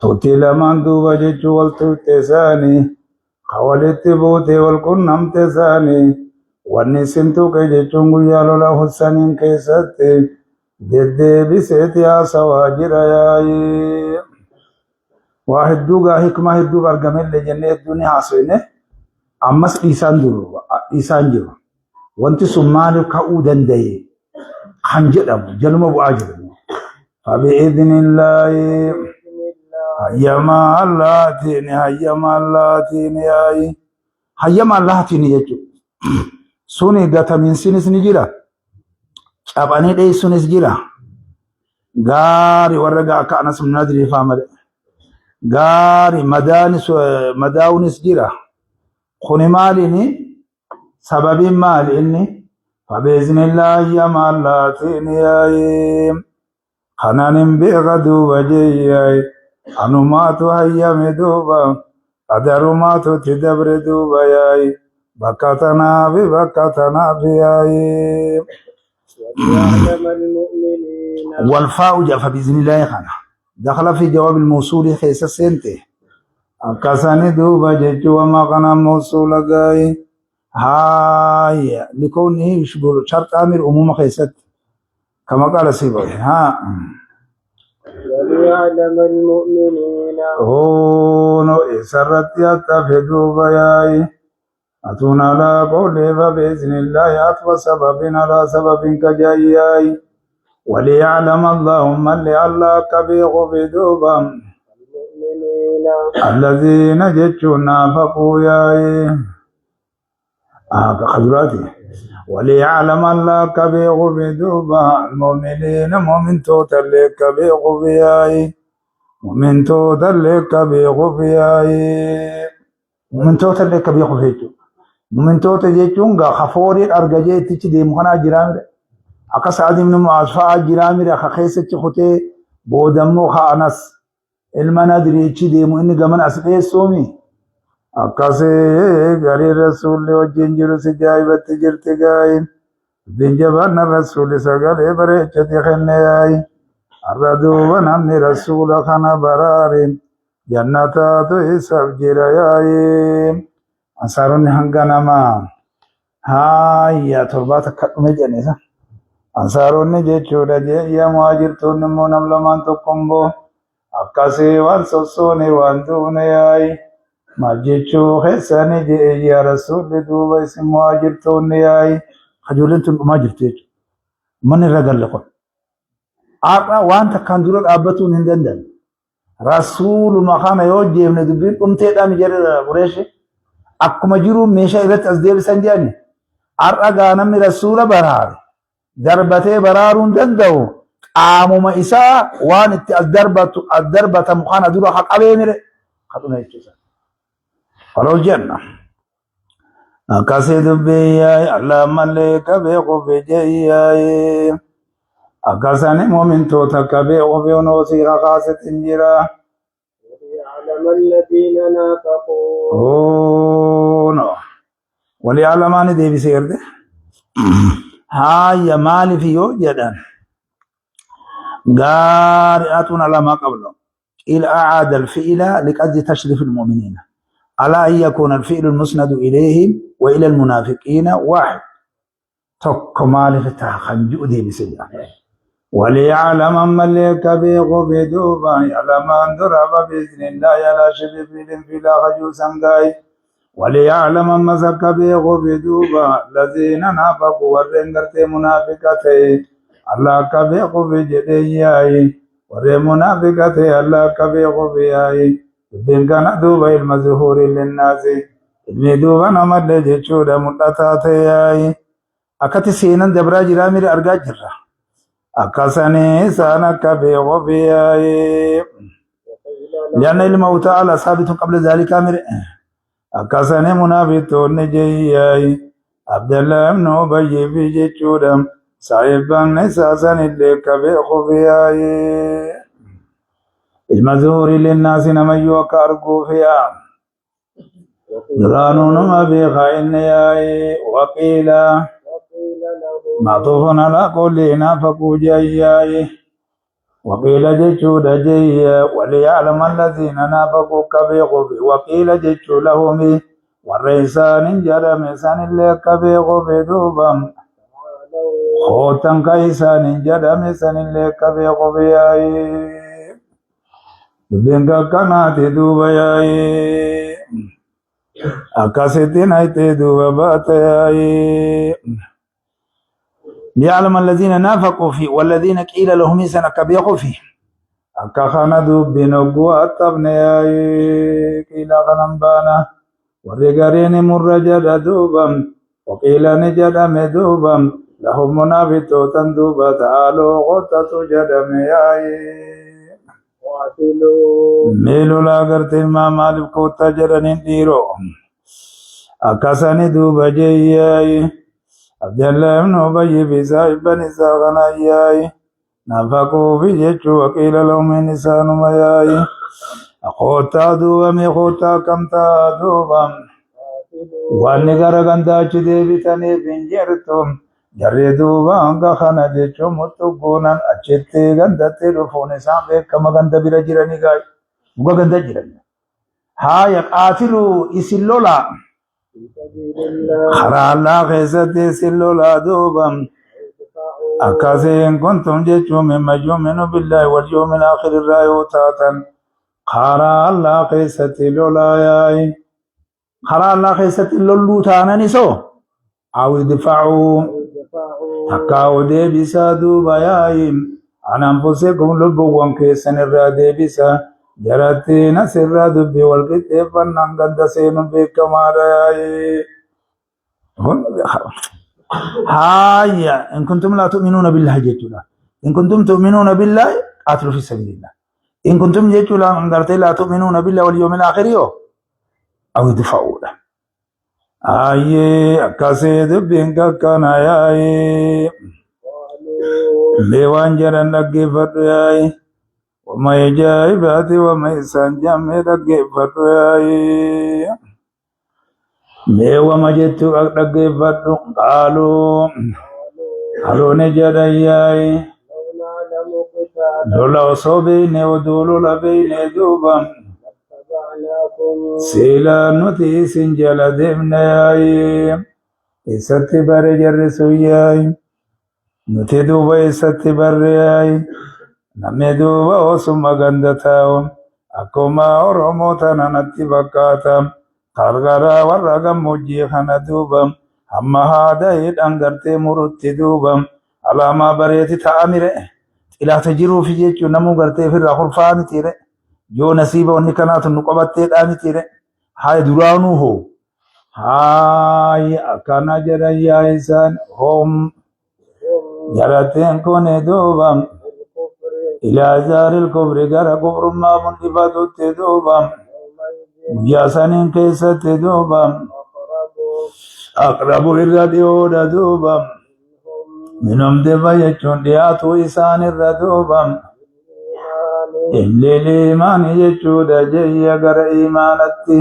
توتي لمن دوبا جيتشو والتوتيساني خوالتي بوتي والكنم تساني والنسنتو كي جيتشون قيالو له السنين كيستي ددي بسيتي سواجر ياي واحد دوغا حكمة هدو برغمين لجنة الدنيا حسوينه أمس إيسان جرو وانت سمالي كأودن دي خنجر جلم أبو عجر فبإذن الله هيما الله تيني هيما الله تيني هيما الله تيني يجو سوني داتا من سينس نجيرا شاباني دي سونس جيرا غاري ورقا كأنا سمنادري فامل غاري مداونس جيرا خوني ماليني سبب مال إني فبإذن الله يما الله تيني خنان بغدو وجيي أنو ماتو هيام دوبا قدرو ماتو تدبر دوبا ياي بكتنا بياي والفاء جاء فبإذن الله خنا دخل في جواب الموصول خيس سنته أكساني دوبا جيجو وما قنا موصول غاي هاي لكونه يشبه شرط آمر أموم خيست كما قال سيبوي ها وليعلم المؤمنين نو إسرت يتفدوا بياي أتون على قولي فبإذن الله أطوى سبب على سبب كجاياي وليعلم اللهم اللي الله كبيغ بدوبا الذين جتشنا فقوياي خبراتي وليعلم الله كبيغ بدوبا المؤمنين مؤمن توتل كبيغ بياي مؤمن توتل كبيغ بياي مؤمن توتل كبيغ بيجو مؤمن توتل جيتشونغا خفوري أرجعي تيجي مخنا جرامر أكاس عدم نمعصفا جرامر خخيسة خوتي بودمو خانس المنادري تيجي مؤمن جمن أسقي سومي أكاسي غري رسول وجنجر سجايبت جرتجاين بنجبان الرسول سجل إبرة تخنياي الردو ونمن رسول خنا برارين جنتا تو إسف جراياي أنصارون هنگانا ما هاي يا تربات كتم جنيسا أنصارون جيچودا جي يا مهاجر تو نمو نملمان تو كمبو أكاسي وان سوسوني وان دونياي ماجيچو خساني جي يا رسول دوبا اسم مهاجر تونياي خجولنتم مهاجر تيج من الرجل لكم أقرأ وانت كان دور أبتون هندن رسول ما كان يوجي من دبير أمتى دام جرى قريش أكو مجرو ميشا إذا تصديق سنجاني أقرأ جانا من رسول برار دربته برارون دندو آمو ما إساء وان الدربة مخانا دور حق عليه مره خطونا يتشوسا قالوا الجنة أكاسي دبياي الله ملك بيقو بجياي أكاساني مؤمن توتا بيقو بيونوسي غاست انجرا وليعلم الذين نافقوا نو وليعلماني دي بسير دي هاي مالي فيو جدان قارئة على ما قبله إلى أعاد الفئل لقد تشرف المؤمنين على أن يكون الفئل المسند إليهم وإلى المنافقين واحد تكمال فتح خنجو دي بسجان وليعلم من لك بيغ بدوبا يعلم أن ضرب بإذن الله على شبه في لا خجو سنغاي وليعلم من سك بيغ بدوبا الذين نافقوا ورنغرت منافقتي الله كبيغ بجدياي ور منافقتي الله كبيغ بياي بين كان دوبا المظهور للناس دوبا نمد جچودا مدتاتي أكتي سينن دبرا جرامير أرغا جرا أكساني سانك بيغبياي لأن الموت على ثابت قبل ذلك أمر أكساني منافقون نجياي عبد الله بن أبي بجچودا صاحبا نساسان لك بيغبياي المظهور للناس نما يوكارغو فيها قانون ما بخائن ياي وقيل معطوف على قول نافقوا جاياي وقيل جيشو دجي وليعلم الذين نافقوا كبيغوا وقيل جيشو لهم والرئيسان جرم سن اللي كبيغوا دوبا خوتن كيسان جرم سن اللي كبيغوا بياي بينك كانت دوبا ياي أكاستين ايت دوبا باتاي ليعلم الذين نافقوا فيه والذين قيل لهم سن كبيغوا فيه أكاخنا دوب بنقوة تبني قيل غنمبانا والرجالين مرجل دوبا وقيل نجد مدوبا لهم منافط تندوبا تعالوا غطة جد مياي ميلو لا قرت ما مالك كوتا جرن ديرو أكاسني دوبا جياي عبد الله بن أبي بن بني ساغناياي نافقوا في جيشو وقيل لهم نسان مياي أخوتا دوبا ميخوتا كمتا دوبا واني غرغندا چدي بيتني بنجرتم جري دوبا انغا خنا جيشو متقونا اچتي غندتي رفون سامبه كما غندا بيرجرني غاي وغا غندا جرني ها يقاتلوا اسلولا خرا الله غزت سلولا دوبا أكاسين كنتم جيشو من مجومن بالله واليوم الآخر الرايو تاتا خرا الله غزت لولا ياي خرا الله غزت لولو تانا نسو أو يدفعوا تكاو دي بيسا دوبا ياي عن أنفسكم لبوان كيسن الرادي بيسا جراتي نسر رادبي والكتب فنان سين بكمارا ياي هاي إن كنتم لا تؤمنون بالله جيتولا إن كنتم تؤمنون بالله قاتلوا في سبيل الله إن كنتم جيتولا أنقرتي لا تؤمنون بالله واليوم الآخر يو أو يدفعوا له هاي أكاسيد بينك كان هاي ليوان جرن لقي فتو هاي وما يجاي باتي وما يسانجم لقي فتو هاي ليوا مجتو لقي فتو قالوا نجد هاي دولا صوبين ودولو لبين دوبا سيلا نتي سنجل دمناي إساتي باري جرسوياي نتي دوبا إساتي باري نمي دوبا وسما غندتاو أكوما ورموتنا نتي بكاتا خالغارا ورغم موجي خانا دوبا أما هذا يدنغرتي مرتي دوبا على ما بريتي تأمير إلا تجروا في جيتو نمو غرتي في الرخلفان تيري جو نصيب ونكنات النقبات تيراني تيري هاي درانو هو هاي أكانا جرى إنسان هم جراتين كوني دوبا إلى زار الكبر غرى كبر ما منتفاتو تدوبا جاسانين كيسة تدوبا أقرب الرديو دوبا منهم دفا يجون دياتو إسان الردوبا إلي الإيمان يجود جي غر إيمانتي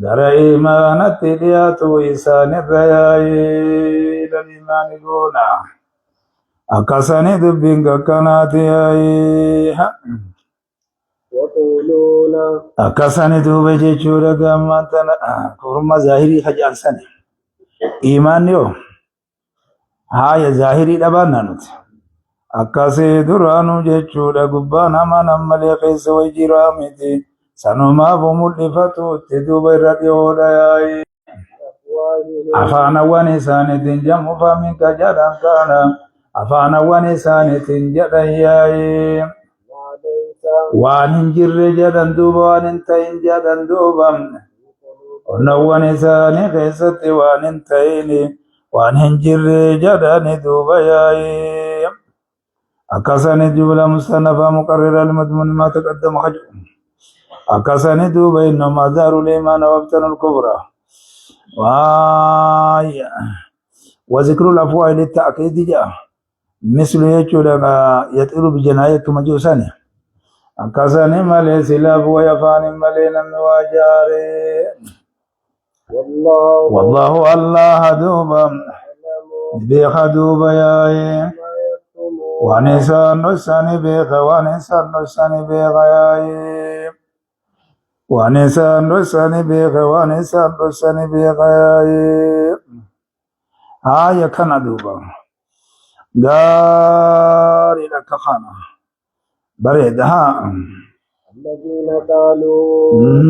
غر إيمانتي دياتو إسان الرياي للإيمان قونا أكساني دبين كناتي أكساني دوبا جيشود غمانتنا كورما ظاهري خجان سني إيمان يو هاي ظاهري دبانا نت أكاسي درانو جيشودا قبانا من أمالي خيس ويجرامتي سنوما بمولفتو تدوبا الراديودا ياي أفانا وانساني تنجم فامنك جدان كان أفانا وانساني تنجدن ياي وان جر جدن دوبا وان انتين جدن دوبا ونوانساني خيستي وان انتيني وان هنجر جدن دوبا ياي أكاساني جبلا مستنفى مقرر المضمون ما تقدم حجم أكاساني دوبا إنما دار الإيمان وابتن الكبرى وذكر الأفواه للتأكيد جاء مثل يجعل يتئل بجناية مجوساني أكاساني مالي سلاف ويفاني مالي نمي واجاري والله الله دوبا بيخ دوبا ياي ونسان نساني بيغ ونسان نساني بيغ ياي ونسان نساني بيغ ونسان نساني بيغ ياي هاي كان دوبا داري لك خانا بريد ها الذين قالوا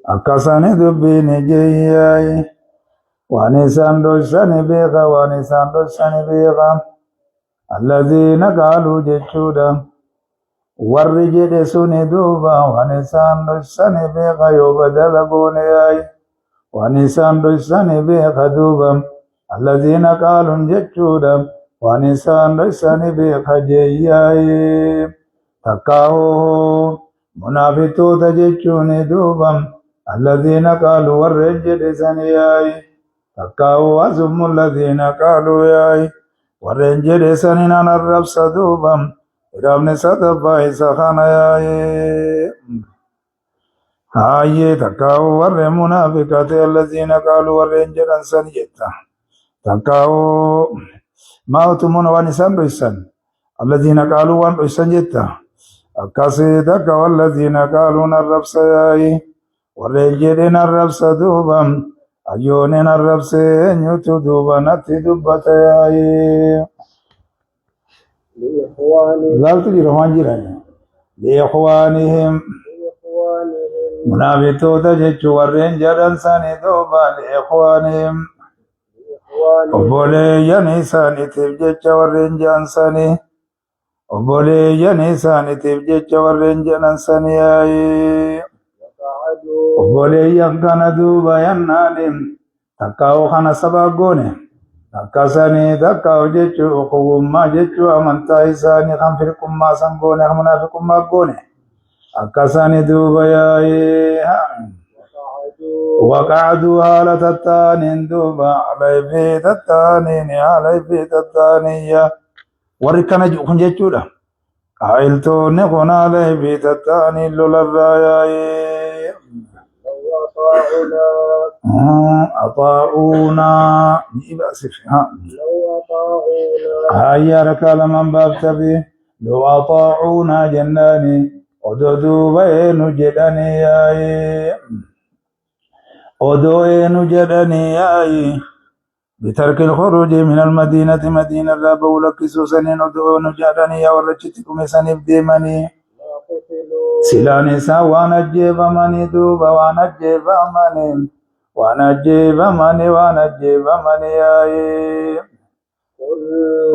أكساني دبيني جياي ونسان نساني بيغ ونسان نساني بيغ الذين قالوا جتشودا والرجل سني دوبا ونسان نساني بيغ يوبدل قونياي ونسان نساني بيغ دوبا الذين قالوا جتشودا ونسان نساني بيغ جياي تكاو منافتو تجتشوني دوبا الذين قالوا والرجل سنياي تكاو أزم الذين قالوا ياي والرجل سنين الربس دوبا ربن صدفا إسخانا ياي هاي تكاو ور منافقات الذين قالوا والرجل سنيتا تكاو ما أتمون وانسان بيسان الذين قالوا وان بيسان جتا أكاسي تكاو الذين قالوا الربس ياي والرجل الربس دوبا أيونين الربس نيوتو دوبا نتي دوبتا ياي لإخوانهم لا تجي روان جيراني لإخوانهم منافقو تجتشو ورين جران ساني دوبا لإخوانهم أبولي ينساني تبجتش ورين جان ساني أبولي ينساني تبجتش ورين جان ساني أبولي ينكنا دوبا ينالم تكاو خانا سباقوني تكاساني تكاو جتشو قوما جتشو أمانتا إساني خنفركم ما سنقوني منافقكم ما قوني أكاساني دوبا يا وقعدوا هالة التانين دوبا علي في التانين علي في التانية وركنا جوكم جتشودا قائلتو نكون علي في التانين لولا الرايا أطاعونا يبأسف هيا ركال من باب تبي لو أطاعونا جناني ودودو بين جدني ياي ودوين جدني ياي بترك الخروج من المدينة مدينة لا بولك سوسنين ودوين جدني يا ورجتكم سنب ديماني سلاني سوانا جيب ماني دوبا وانا جيب ماني وانا جيب ماني وانا جيب ماني ياي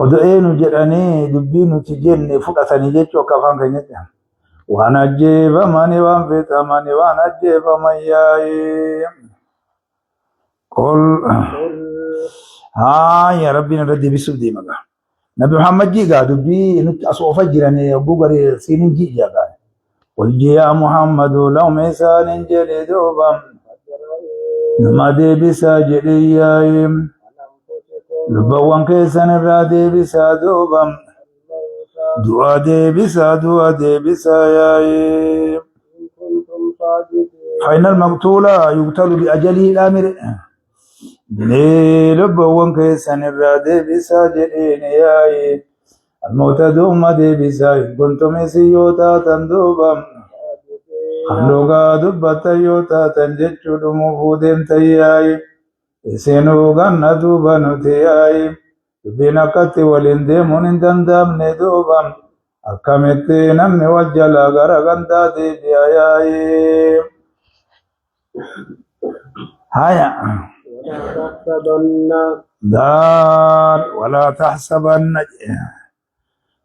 ودوين جدني دبين تجيني فقطني جيتشو كفان كنيتا وانا جيب ماني وان فيت ماني وانا جيب ماني قل ها يا ربي نردي بسوف دي مغا نبي محمد جي قادوا بي نت أصوفا جيراني بوغري سينين جي جاقا قل جي يا محمد لو ميسان جلي دوبا نمادي بسا جلي يايم لبوان كيسان الرادي بسا دوبا دعا دي بسا يايم حين المقتولة يقتل بأجله الأمر لبوان كيسان الرادي بسا جلين ياي الموت دوما دي بسا كنتم سيوتا تندوبا خلوغا دبتا يوتا تنجتشو دموفودين تياي إسينو غانا دوبا نتياي دبنا كتي والندمون اندندام ندوبا أكامتي نمي وجلا غرغندا دي بياي هيا دار ولا تحسبن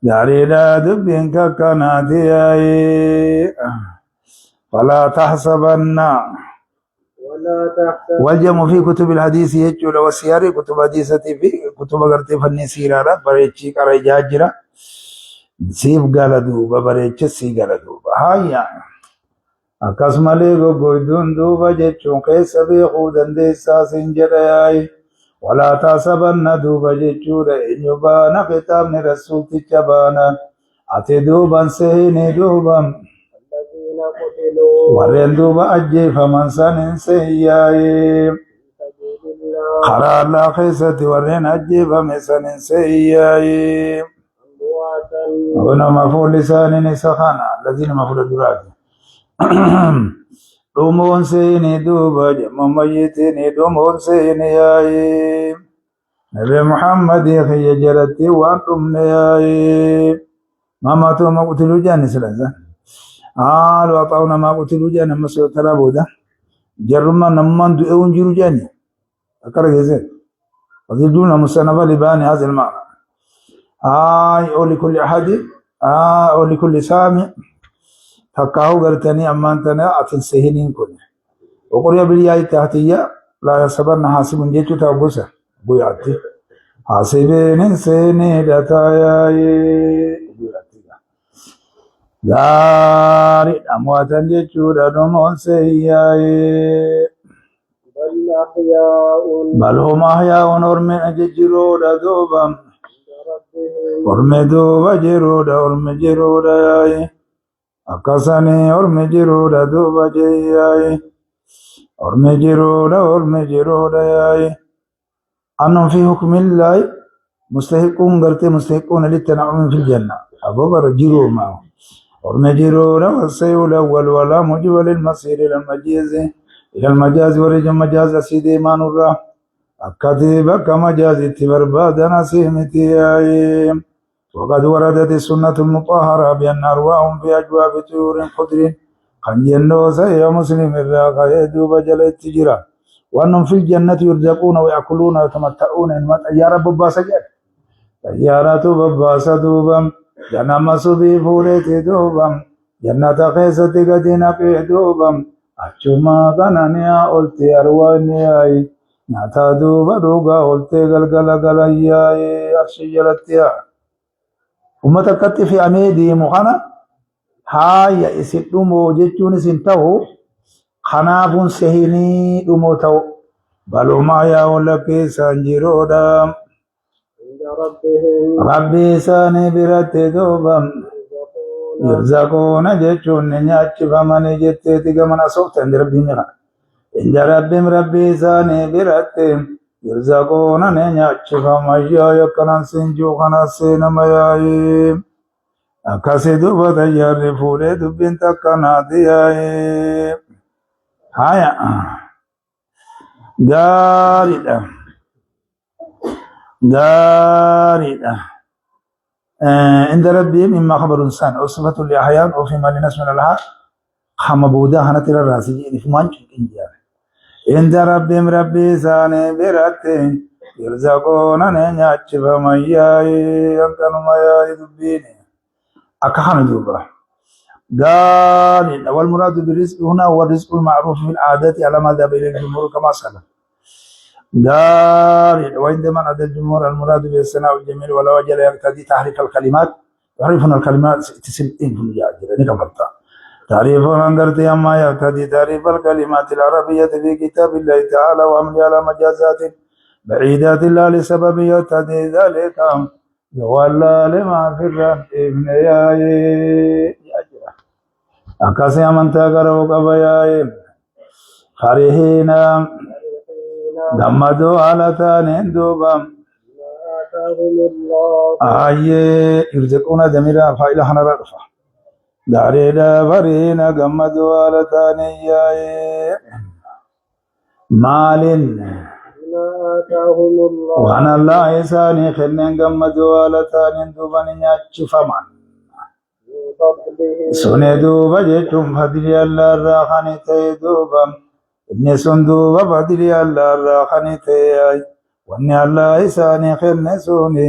داري لا دبين كنادي ولا تحسبن والجمع في كتب الحديث يجول وسياري كتب حديثتي في كتب غرتي فني سيرارا بريتشي كرجاجرا سيف غلدو ببريتش سي غلدو هيا أكاسمالي غوغويدون دوبا جيتشون كيسا بيخو دنديسا سنجرياي ولا تحسبن دوبا جيتشورا إن يبانا كتاب رسول تجبانا أتي دوبا سيني دوبا ورين دوبا أجي فمن سنين سياي خرى الله خيسة ورين أجيب مسن سيئي أمواتا هنا مفعول لسان سخانا الذين مفعول الدرات دومون سيني دوبا جمع ميتيني دومون سيني ياي نبي محمد خي جرتي وانتم نياي ما ماتوا ما قتلوا جاني سلازا وطعونا ما قتلوا جاني مسيو تلابودا جرما نمان دؤون جيرو جاني أكرر يزيد وذلدون مستنبا لباني هذا المعنى أو لكل أحد أو لكل سامع فكاو قرتني أمانتنا أتنسهنين كله وقرية بالياء التحتية لا يصبرن حاسب جيتو تابوسا بياتي حاسبين سيني دتاياي داري أمواتا جيتو دمون سيئاي بل أحياء بل هم أحياء ورمي ججرو دوبا عند ربهم ورمي دوبا جرو ورمي جرو ياي أكساني ورمي جرو دوبا جياي ورمي جرو ياي أنهم في حكم الله مستحقون قرتي مستحقون للتنعم في الجنة أبو برجروا معه ورمجرون والسيء الأول ولا مجب للمصير إلى المجاز ورجم مجاز سيدي ما نرى أكتب كمجاز تبربادنا سيمتي وقد وردت السنة المطهرة بأن أرواحهم في أجواب طيور خضر خنجنو سيء مسلم الراقة يدوب جل التجرى وأنهم في الجنة يرزقون ويأكلون ويتمتعون يا رب باسجد طيارات بباسة دوبا جنم سبي فولتي دوبا جنة خيستي قدنا في دوبا أجما كاننيا قلتي أروانياي ناتا دوبا دوغا قلتي قلقلقلياي أرشي جلتيا أمتكت في أميدي مخانا هاي إسدومو جيتون سنتو خناف سهيني دوموتو بلو ما يا ولكي سانجيرودا عند ربهم ربي ساني برت دوبا يرزقون جيتون نياتش فمن جتتي كمن أصوت عند ربي نرى عند ربي ساني برت يرزقون نياتش فمن يكنن سنجو خنسين مياي أكاسي دوبا تجار فولي دبين تكنا دياي هايا داريدا عند ربي مما خبر إنسان أو صفة لأحيان أو فيما لناس من الحق خمبودا هنتر الراسي في مانش إنجار عند ربي ساني برات يرزقون نياتش فمياي يمكن مياي دبيني أكحن دوبا قال والمراد بالرزق هنا هو الرزق المعروف في العادات على ما ذهب إليه الجمهور كما سلف قال وعندما أدى الجمهور المراد بالثناء الجميل ولا وجل يقتضي تحريف الكلمات يعرفون الكلمات 90 في الجاهل كفرت تعريفون أنظرت أما يقتضي تعريف الكلمات العربية في كتاب الله تعالى وحمل على مجازات بعيدات الله لسبب يقتضي ذلك يولى لما في الرب ابن ياي أكاسي أمنتا كرو كبياي خريهينا دمدو على تانين دوبا ما آتاهم الله يرزقون دميرا فإلى حنرا رفا داريدا فرينا دمدو على تانياي مال ما آتاهم الله وانا الله إساني خلن دمدو على تانين دوبا نياتش فمان من فضله سوني دوبا جيتم فضلي الله الراخاني تي دوبا إني سندوبا فضلي الله الراخاني تي واني الله إساني خلن سوني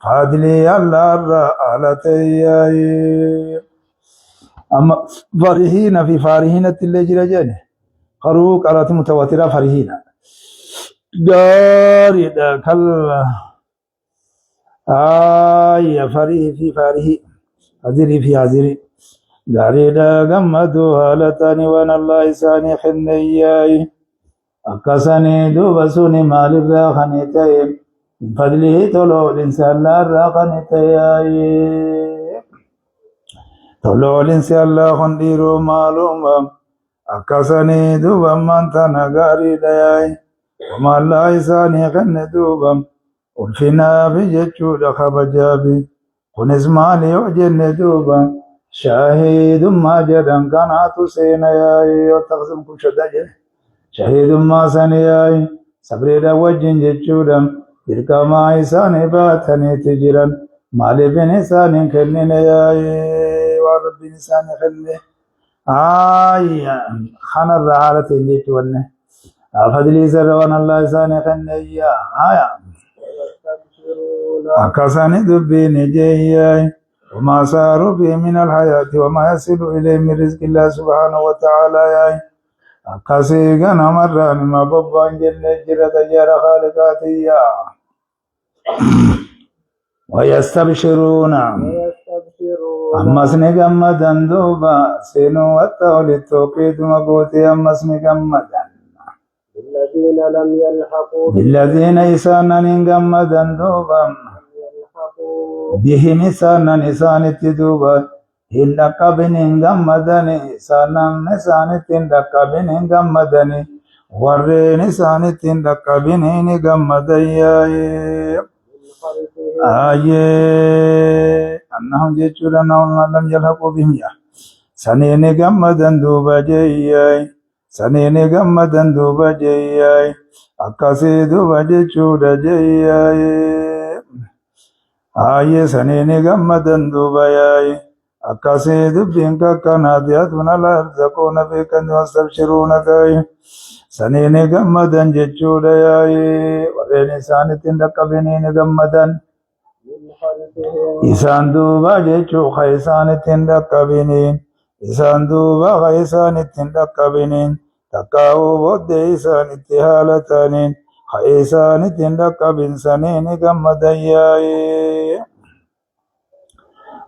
فضلي الله الراخاني أما فرحين في فارحين اللي جرجاني خروق على متواترة فرحين داري دا كلا فرح في فرح حذري في حذري داري دا غمدو هالتاني وانا الله إساني خنياي أكساني دوبسوني مال الراخني تاي من فضله طلو الإنسان الله الراخني تاي طلو الإنسان الله خنديرو معلوم أكساني دوبا من تنغاري داي وما الله إساني خن دوبا ألفنا بججود خبجابي كن اسمالي وجن دوبا شاهد ما جدن كانت سين ياي وتقسم كل شدجه شهيد ما سنياي صبري دا وجن ججودا تلك ما إساني باتني تجرا مالي بن إساني خنين ياي ورب إساني خنين خان الرحالة اللي تونه أفضلي سروان الله إساني خنين أكساني دبيني جياي وما ساروا به من الحياة وما يصل إليه من رزق الله سبحانه وتعالى ياي أكسيغا نمراني ما ببان جنة جرة جارة خالقاتي ويستبشرون أما سنقم دندوبا سينو والتولي التوقيت مقوتي أما سنقم بالذين إسانا نقم دندوبا بهم إسانا إسان التدوبا إلا قبن نقمدني إسانا إسان التندقبن نقمدني ورين إسان التندقبن نقمدي أنهم جيشوا أنهم لم يلحقوا بهم سنين قمدن دوبا جيّاي سنين قمدن دوبا جيّاي أكاسي دوبا جيشوا جيّاي سنين قمدن دوبا ياي أكاسي دبين كناديات من لا يرزقون بك واستبشرون كاي سنين قمدن جيشوا ياي ورين سانتين دقبنين قمدن إسان دوبا جيشو خيسان تندقبنين إسان دوبا خيسان تندقبنين تقاو بود إسان اتهالتانين خيسان تندقبن سنين قمدياي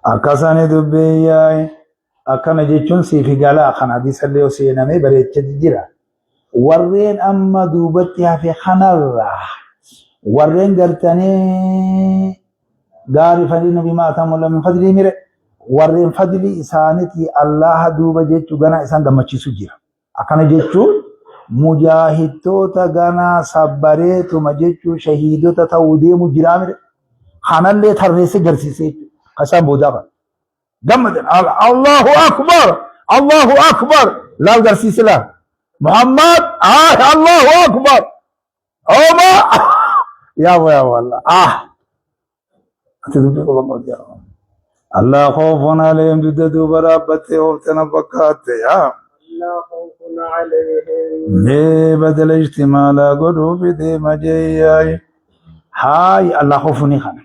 أكسان دبياي أكنا جيشون سيفي قالا أخنا دي سليو سينامي بريتش جيرا ورين أما دوبتها في خنر ورين قرتني غاري فضل نبي ما أتم الله من فضله ميره ورين فضل إسانتي الله دوبا جيتشو غنا إسان غمچيسو جيرا أكنا جيتشو مجاهد توتا غنا صبريتو مجيتشو شهيدو تتودي مجرا ميره خانا اللي ترسي غرسيسي قسم بودابا غمدن الله أكبر الله أكبر لا غرسيسي لا محمد الله أكبر أوما يا والله الله خوف عليهم جددوا برابته وفتنا بكاته لا خوف عليهم بدل اجتماع لا قدوا في دي مجيئي هاي الله خوفني خانا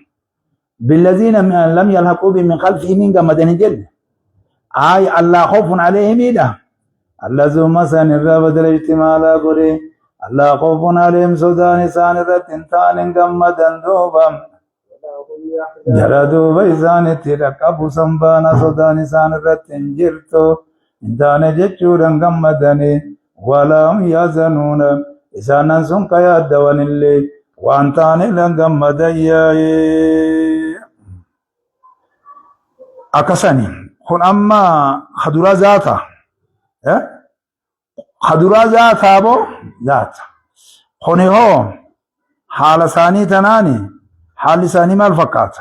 بالذين لم يلحقوا بهم من خلفهم من قمدن جل هاي الله خوف عليهم إذا الذي مسان بدل اجتماع لا قدوا الله خوف عليهم سودان سانرة انتان قمدن دوبا جردو بيزان ترقبو سنبانا سودان سانرة انجرتو انتان جچورا قمدني ولا هم يزنون إسانا سنك يدوان اللي وانتان لنقمدي أكساني خن أما خدورا ذاتا خدورا ذاتا بو ذات خني هو حال ثاني تناني حال ثاني ما الفقات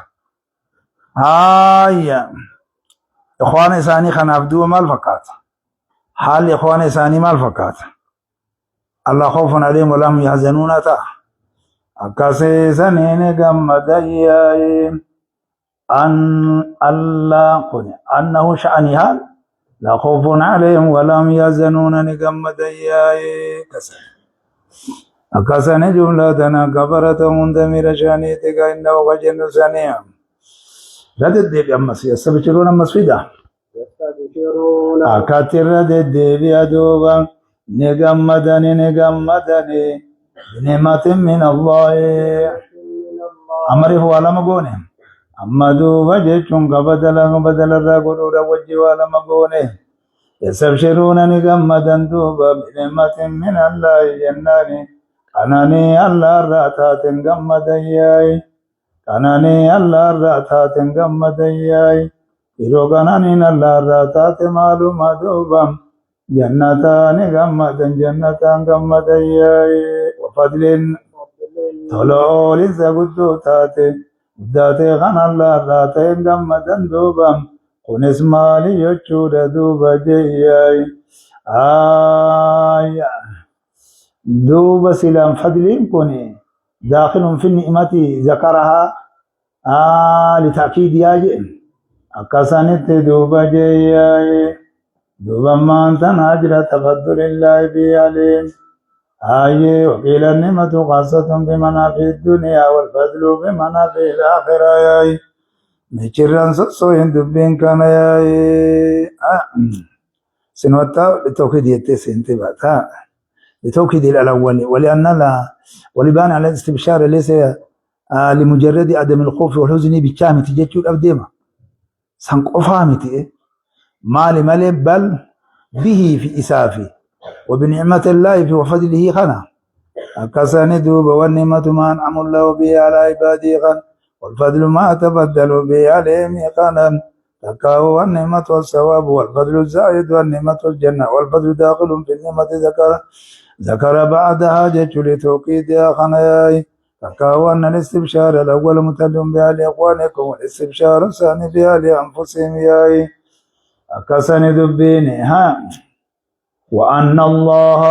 هاي إخوان ثاني خنافدو ما الفقات حال إخوان ثاني ما الفقات الله خوف عليهم ولا هم يحزنون تا أكاسي سنين قمدي أن الله قل أنه شأني هال لا خوف عليهم ولا هم يحزنون نقمدي كسر أكاسن جملتنا كبرت مندمر شانيتك إنه وجن سنيا ردد ديب أمس يستبشرون مسفيدا أكاتر ردد ديب يدوبا نقمدني بنعمة من الله أمره ولا مقونه أما دوبا جيشون بدل الرقل وجه ولا مقونه يستبشرون نقمدا دوبا بنعمة من الله جناني kanani Allah raataten gammadayay kanani Allah raataten gammadayay iro kanani Allah raatate maluma dubam jannatan gammadan gammadayay wa وفضل طلول سقطو تاتي غن الله راتي غمدن دوبا كنس مالي يجود دوبا جياي دوبا سلام فضلين كوني داخل في النعمة ذكرها لتأكيد ياجي أكسانت دوبا جياي دوبا ما أنت ناجر تفضل الله بيالين وقيل النعمة خاصة بمنافع الدنيا والفضل بمنافع الآخرة ياي ميشيران سوين دبين كان ياي سنوتا لتوكيد يتسنتي باتا لتوكيد الأول ولأن لا ولبان على الاستبشار ليس لمجرد عدم الخوف والحزن بكامل تجتشو الأبديمة سنقفامتي مالي بل به في إسافي وبنعمة الله في وفضله خنا أكسان دوب والنعمة ما أنعم الله به على عباده خنا والفضل ما تبدل به عليهم خنا تكاو والنعمة والثواب والفضل الزائد والنعمة الجنة والفضل داخل في النعمة ذكر بعدها جت لتوكيد خنا تكاو أن الاستبشار الأول متلم بها لإخوانكم والاستبشار الثاني بها لأنفسهم ياي أكسان دبيني وأن الله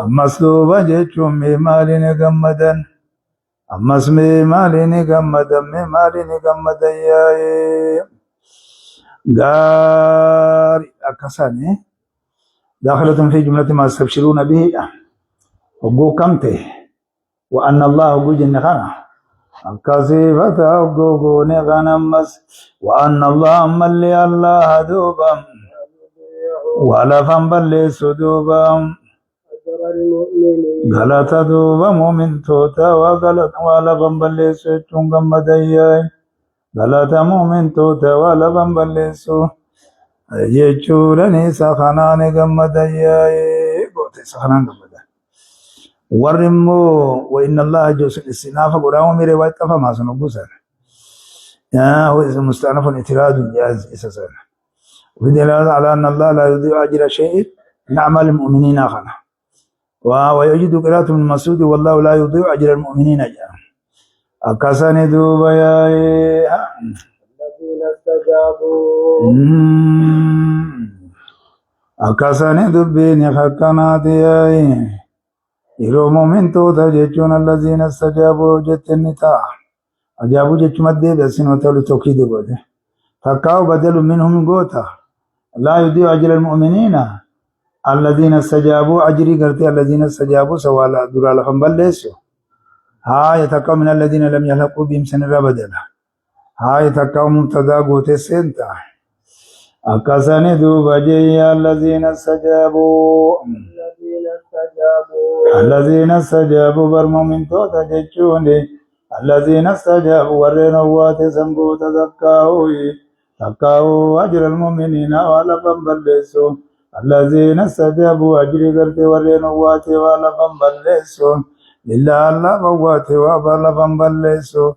مسلوب جتشم بمال نقمدا اسمي مال نقمدا مال نقمدا ياي قاري أكساني داخلة في جملة ما يستبشرون به وقو كمته وأن الله قو جنخانا كسيفة وقو نغنمس وأن الله ملي الله دوبا ولا فنبل سدوبا غلطة دوبا مؤمن توتا وغلط ولا فنبل سچون غمداي غلطة مؤمن توتا ولا فنبل سو يچورني سخنان غمداي بوت سخنان غمدا ورمو وإن الله جوس الاستناف قراو ميري واتفا ما سنو بوسر هو اسم مستأنف اعتراض جائز اساسا ودلالة على أن الله لا يضيع أجر شيء من أعمال المؤمنين خنا ويجد قراءة من مسعود والله لا يضيع أجر المؤمنين أجرا أكسن دوبا يا الذين استجابوا أكسن دبين خكنات يا يرو مؤمن توتا جتون الذين استجابوا جت النتاع أجابوا جت مدة بسين وتولي توكيد بوده فكاو بدل منهم قوتا لا يضيع أجر المؤمنين الذين استجابوا أجري قرتي الذين استجابوا سوالا درا لهم بلسوا يتكاو من الذين لم يلحقوا بهم سنرا بدلا يتكاو مبتدا قوتي سنتا أكسن دوبا جي الذين استجابوا الذين استجابوا برمومن توتا جتشوني الذين استجابوا ورنوات سنقوت تكاو أجر المؤمنين ولفن بلسوا الذين استجابوا أجر قرتي ورنوات ولفن بلسوا لله الله بوات ولفن بلسوا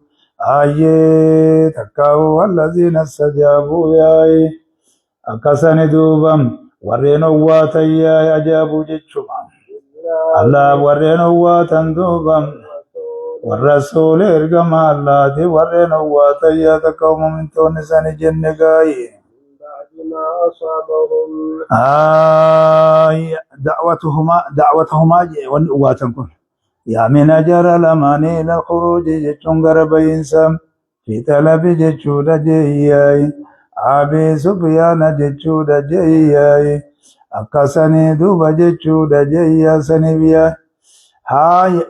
تكاو الذين استجابوا ياي أكسن دوبا ورنوات ياي أجابوا جتشما الله ورنوات دوبا والرسول ارجم الله دي ورنا واتيا تقوم من تونسان جنگاي بعد ما أصابهم دعوتهما واتنكم يا من أجر الأماني للخروج جتشنغر بينسام في طلب جتشود جياي أبي سفيان جتشود جياي أكسني دوب جتشود جيا سنبيا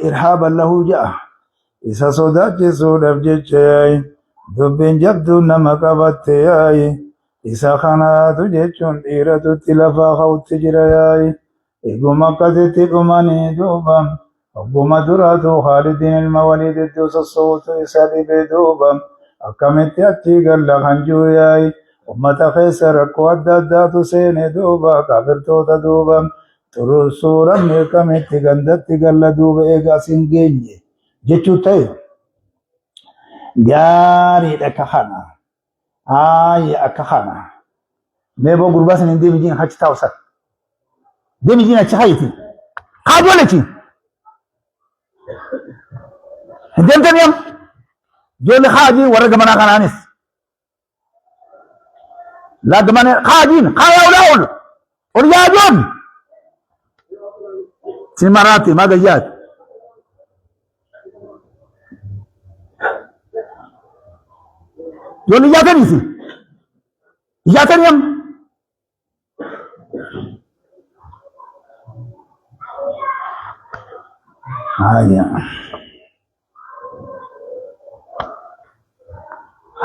إرهابا له جاء إسا sodaachisuudhaaf jecha dubbiin jabduu nama qabatte isa kanaatu jechuun dhiiratutti lafaa ka'utti jira eeguma akkasitti dhumanii duuba ogguma duraatu Khaalidiin ilma Waliiditti sossootu isa dhibe duuba akkamitti achii galla kan jiru ummata keessa rakkoo adda addaatu seene duuba kaafirtoota duuba suuraan meeqamitti gandatti galla duuba eega asin geenye jechuu ta'e gaariidha akka kana akka kana mee boo gurbaa sin hin deebijiin achi taa'u san deebijiin achi hayiti haa dooleti هندم يوم جول خاجي ورق منا كنانس لا كمان خاجين خايا ولا ورياجون سماراتي ما جات جول جاتني سي جاتني يوم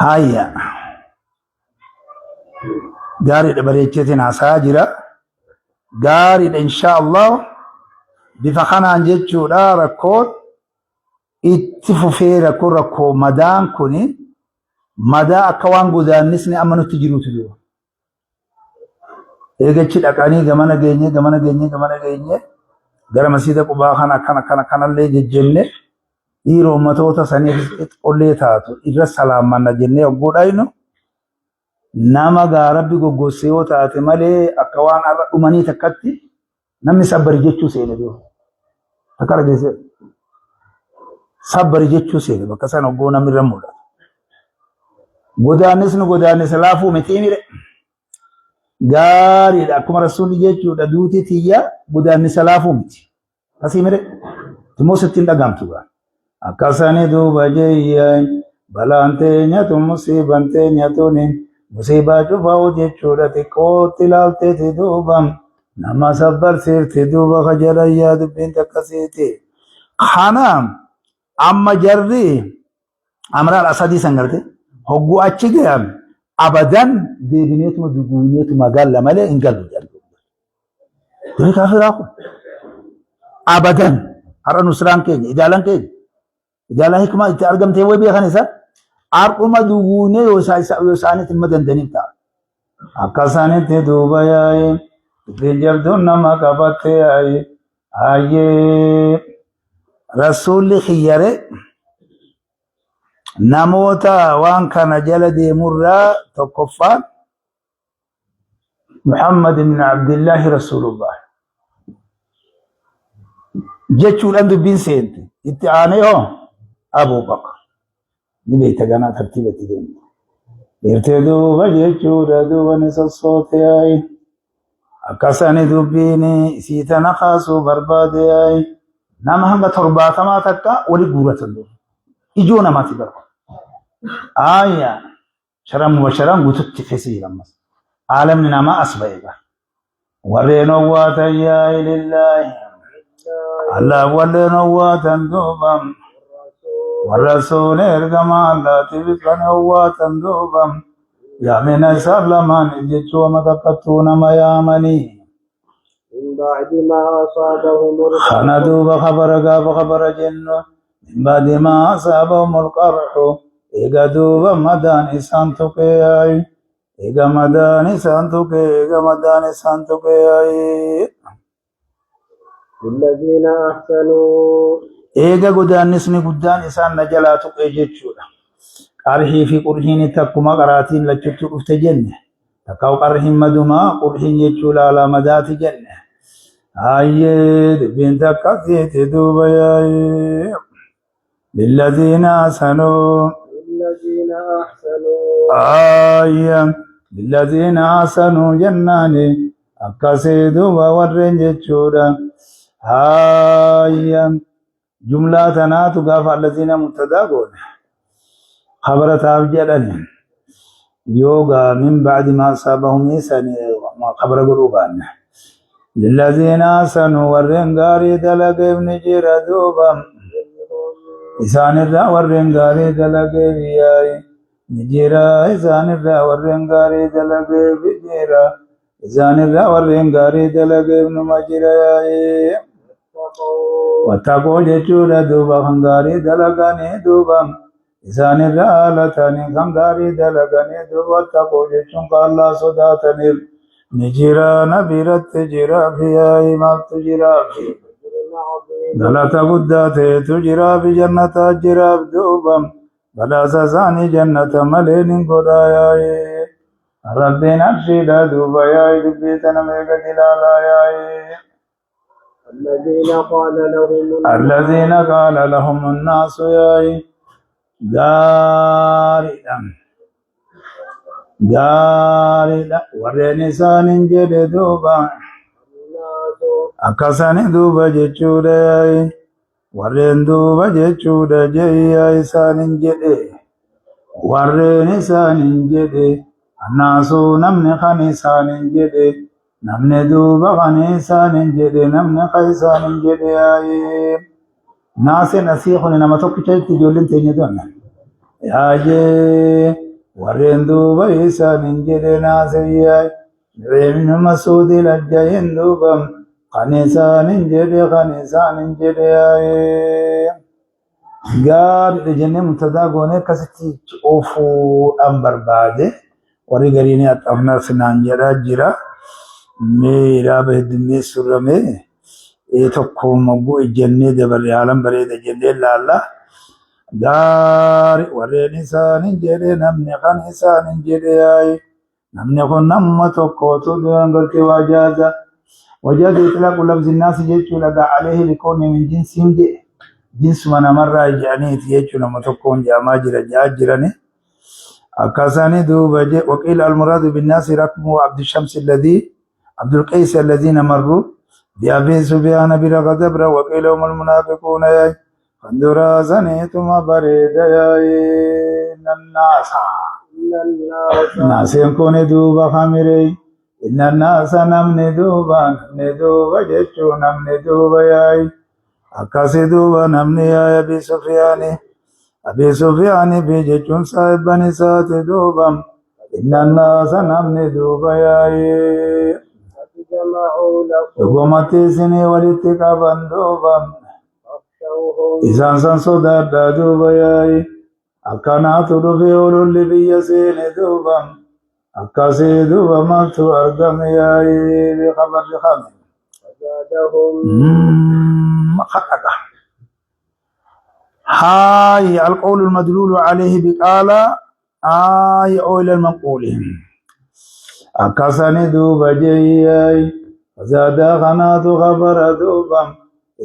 هيا قاري بريتشتين عساجرة قاري إن شاء الله بفخنا نجتشو لا ركود اتفو في ركو ركو مدان كوني مدا أكوان قدان نسني أمنو تجرو تدو إيجا تشيد أكاني غمانا غيني gara masjida qubaa kana illee jejjenne dhiiroo ummatoota saniif qollee taatu irra salaamanna jennee oggoodhaaynu nama gaa rabbi goggossee yoo taate malee akka waan arra dhumanii takkatti namni sabbari jechuu seene jiru. Akka argeesse sabbari jechuu seene bakka sana oggoo namni irra mul'atu. Godaannisni laafuu miti mire. Gaariidha akkuma rasuulli jechuudha duuti tiyya godaannisa laafuu miti. Asii mire immoo sitti hin dhagamtuudha. Akkasani duuba jeeyyaa balaan teenyatu musiibaan teenyatuuni musiibaa cufaa jechuudha xiqqootti ilaalteeti duuba nama sabbarsiifti duuba kajalayyaa dubbiin takkasiiti. Kanaaf amma jarri amraan asadii sangarte hogguu achi gahan abadan deebineetuma duguuneetuma galla malee hin gallu jallu. Kuni kaafiraa kun abadan har'a nusraan keenya ijaalan keenya ijaalan hikmaa itti argamtee way beekan isa har'uma duguunee yoo isaanitti hin madandaniif ta'a. Akkasanitti duuba yaa'ee dubbiin jabduun nama qabattee yaa'ee hayyee rasuulli khiyyare namoota waan kana jala deemurraa tokkoffaan Muhammad ibn Abdullah Rasulullah jechuudhaan dubbiin seente itti aanee hoo Abu Bakr ni beekta ganaa tartiibatti deemte deertee duuba jechuudha duuba ni sossootee yaa'i akkasani dubbiin isii tana kaasuu barbaade yaa'i nama hanga 70 takka wali guuratan ijoo namaati barbaada. آية شرم وشرم قتت فسيل أمس عالمنا ما أصبحنا ورينا واتيا لله الله ولنا واتندوبا والرسول إرجما الله تبصنا واتندوبا يا من سلمان جتوا متكتون ما يامني من بعد ما أصابهم خندوا بخبر جنة من بعد ما أصابهم القرح Ega duuba madaan isaan tuqeeyaayi. Ega madaan isaan tuqeeyaayi. الذين أحسنوا Ega godaannisni guddaan isaan na jalaa tuqee jechuudha. Qarhii fi qurhiin takkuma qaraatiin lachuttuu dhufte jenne. Takkaa'u qarhiin madumaa qurhiin jechuu laalaa madaati jenne. Hayyee dubbiin takka seete duuba yaa'ee. للذين أحسنوا للذين أحسنوا جناني أكسيدوا وورين جتشودا جملة تناتو قافع الذين متداقون خبرت أبجلن يوغا من بعد ما أصابهم إيسان خبر قلوبان للذين أحسنوا ورين قاري دلق ابن جيرا دوبا إسان الرا ورين غاري دلقي بياي نجيرا إسان الرا ورين غاري دلقي بجيرا إسان الرا ورين غاري دلقي ابن مجيراي واتقوا جتورا دوبا خنغاري دلقاني دوبا إسان الرا لتاني خنغاري دلقاني دوبا واتقوا جتون قال صداتني نجيرا نبيرت تجيرا بياي ما تجيرا بياي دلتا قدات تجرى بجنة أجرى بدوبا بلا سساني جنة ملين قداياي ربنا الشيدا دوبا ياي دبيتنا ميقا دلالا ياي الذين قال لهم الذين قال لهم الناس يا gaariidha warreen isaanin jedhe duuba الناس akkasani duuba jechuudha warreen duuba jechuudha jeyyaa isaanin jedhe warreen isaanin jedhe annaasuu namni kan isaanin jedhe namni duuba kan isaanin jedhe namni kan isaanin jedhe naaseen asii kun nama tokkichatti ijoolleen teenya doonna yaajee warreen duuba isaanin jedhe naasiyyaa ibn Mas'uud lajjayin duuba kan isaanin jedhe gaariidha jennee mubtadaa goonee akkasitti oofuudhaan barbaade warri gariin axxafnas naan jedhaa jira miidhaaba heddummeessurrame tokko mogguu ijjennee dabarre haalan bareeda jennee laalla gaari warreen isaanin jedhe namni kan isaanin jedhe namni kun nama tokkootu gartee wajaaza itlaqu lafzi naasi jechuudha gaa aleehi likoonni min jinsiin jedhe jinsuma namarraa jedhaniiti jechuudha nama tokkoon jedhamaa jirani akkasani duuba je waqiila almuraadu binnaasi rakmu abdulqays alladhiina marru بأبي سفيان بالغدبر وقيل هم المنافقون يا فاندرا زنيتما بريد يا الناس يكون دوبا خمري إن الناس نمن دوبا جيشو نمن دوبا يا أكاسي دوبا نمن يا أبي سفيان في جيشون صاحب بني سات دوبا إن الناس نمن دوبا يا Dhugumatti isinii walitti qaban duuba isaan san sodaadhaa duuba yaa'i akkanaatu dhufee ololli biyya seene duuba akkasii duuba maaltu argame yaa'i biqabarri qame خطأ هاي القول المدلول عليه بقال أولى المنقولين akkasani duuba jeyyay fazaada kanaatu khabara duuba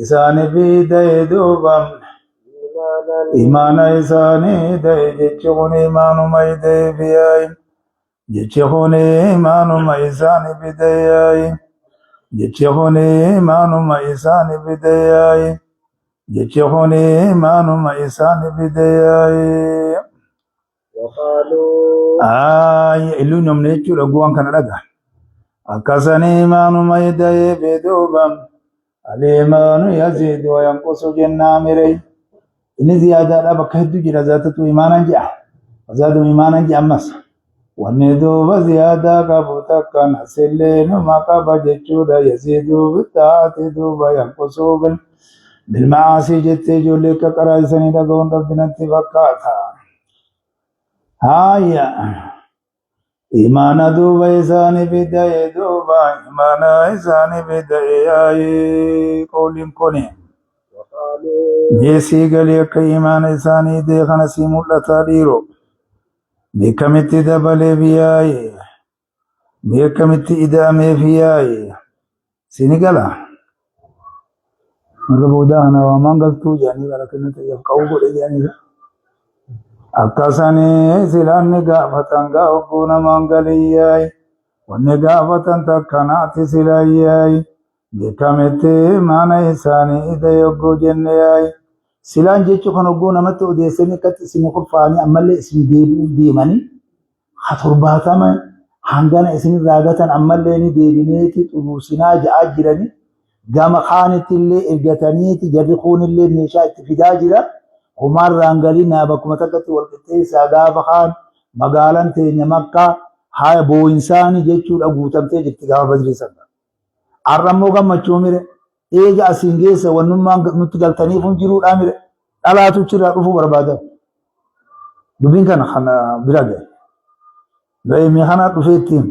isaani fi daye duuba imaana isaani daye jechi kun imaanuma idaye fiyay jechi kun imaanuma isaani fidayay jechi kun imaanuma isaani fidayay jechi kun imaanuma isaani fidayay illuun namni jechuudha guwaan kana dhaga akkasanii imaanuma hidayee beeduuba aliimaanu yaziidu wayanqusu jennaa mirey inni ziyaadaadha bakka hedduu jira zaatatu imaanan je'a zaadu imaanan je'a ammas wanni duuba ziyaadaa qabu takkan asillee numa qaba jechuudha yaziidu bittaati duuba yanqusu bilmacaasii jettee ijoollee akka qaraasanii dhaga'uun dhabdinatti fakkaata هايا إيمانا دوبا إساني بداية دوبا إيمانا إساني بداية قولين كوني جيسي قليك إيمانا إساني ديخنا سيمو لتاريرو بكمت دبالي بياي بكمت إدامي بياي سينيقلا مربو دانا ومان قلتو جاني ولكن يفقعوا قولي جاني akkasani silaanni gaafatan gaafuu namaan galiyyaay wanni gaafatan takkanaati silaayyaay beekametti maana isaanii ida yogguu jenneyaay silaan jechu kan ogguu namatti odeessanii akkatti isin qophaa'anii ammallee isin deebi'uuf deemanii torbaatama hangana isin raagatan ammallee ni deebineeti xuruusinaa ja'aa jiranii gama kaanitti illee ergataniiti jarri kuunillee meeshaa itti fidaa jira Umar rangali na bakuma takkatti walqixxee saagaa bahaan magaalaan teenya makkaa haya boo'insaan jechuudha guutamtee jirti gaafa badriisan. Arrammoo gammachuu mire eega asiin geessa wannummaan nutti galtaniif hin jiruudha mire dhalaatu chirraa dhufuu barbaadan. Dubbiin kana bira gahe. Ga'eemii kana dhufeettiin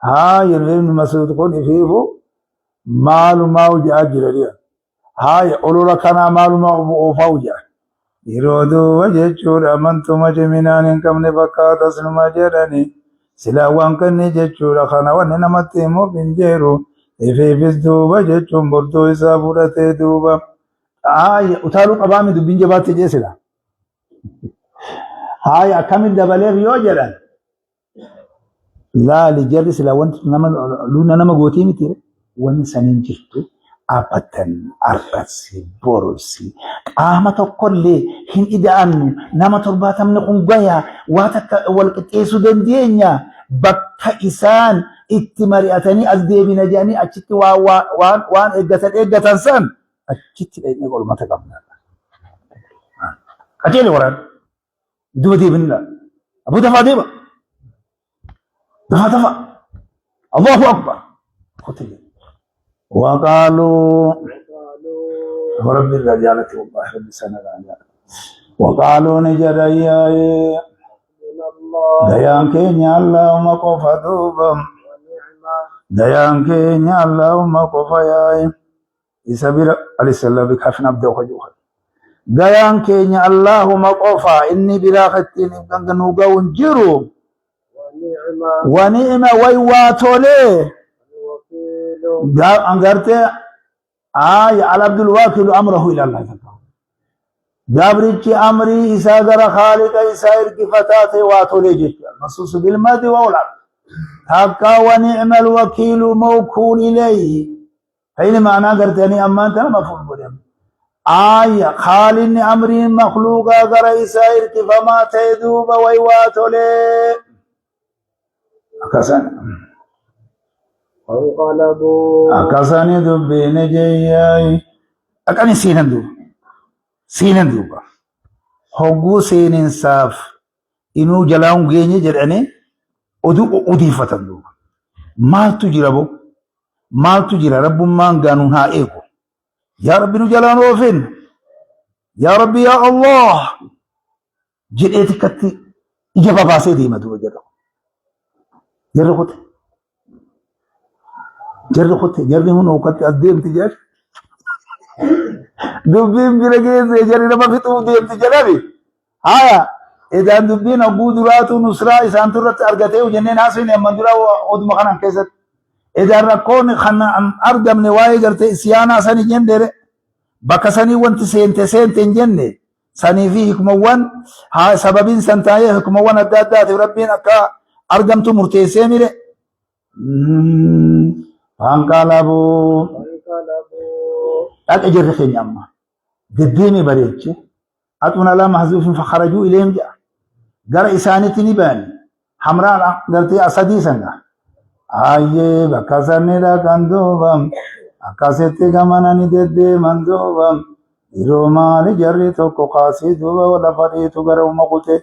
haa yeroo inni Mas'uud kun ifiifu maalumaa hojjaa jira dhiya. Haya olola kana maalumaa oofaa hojjaa. Yeroo duuba jechuudha amantuma ciminaan hin qabne fakkaata sinuma jedhani silaa waan kanni jechuudha kana wanni namatti himuuf hin jeeru إفيفس دوبا جتشون بردو إسا فرته دوبا utaaluu qabaami dubbiin jabaatti jeesila. Haaya akkamiin dabaleef yoo jedhan laali jarri sila wanti luuna nama gootii miti wanni saniin jirtu dhaabbattan arrabsi borobsi qaama tokkollee hin ida'annu nama 70 kun gayaa waa takka wal qixxeessuu dandeenya bakka isaan itti mari'atanii as deebina jedhanii achitti waan eeggatan san achitti dhaqnee qormata qabna. Qajeele waraan duba deebinna abuu dafaa deema dafaa Allahu akbar وقالوا رب الرجالة والله رب السنة وقالوا نجريا ديان كينيا اللهم قفا دوبا ديان كينيا اللهم قفا يا إسابير عليه السلام بكافنا بدو خجوها ديان كينيا اللهم قفا إني براختين بغنغنوغا ونجرو ونعمة ويواتولي أنقرت على عبد الواكل أمره إلى الله تعالى دابريتش أمري إساقر خالق إسائر كفتاته واتوليجك مصوص بالمد وأولاد حقا ونعم الوكيل موكول إليه حين معنى قرتني أما أنت مفهوم بلهم خالق أمري مخلوقا قر إسائر كفما تيدوب ويواتولي أكسان Akasani dubbine jeeyai akani seenan duuba hogguu seeninsaaf inuu jalaan geenye jedhanii odeeffatan duuba maaltu jira bo maaltu jira rabbummaan gaanuun haa eegu yaa rabbi nu jalaan oofin yaa rabbi yaa Allah jedhee tikkatti ija babaasee deema duuba jarri kute jarri kutte jarri hun hokkatti adeemti jar dubbiin bira geesse jarri nama fixuu deemti jedhani haya edaan dubbiin abbuu duraatu nusraa isaan turratti argatee jenneen haasofne amma dura oduma kanan keessatti edaan rakkoon kan argamne waa'ee gartee siyaanaa sani jendere bakka sanii wanti seente hin jenne sanii fi hikmawwan sababiin san taa'ee hikmawwan adda addaatiif rabbiin akka argamtu murteessee mire فانقلبوا أجر خيني أما قديمي بريتش أتونا لا محذوف فخرجوا إليهم جاء قرأ إسانة نباني حمراء قلتي أصدي سنة آيه بكسرني لا كندوبا أكاسيتي كمانا نددي مندوبا إروما لجري توكو قاسي دوبا ولا فريتو قرأ مقوتي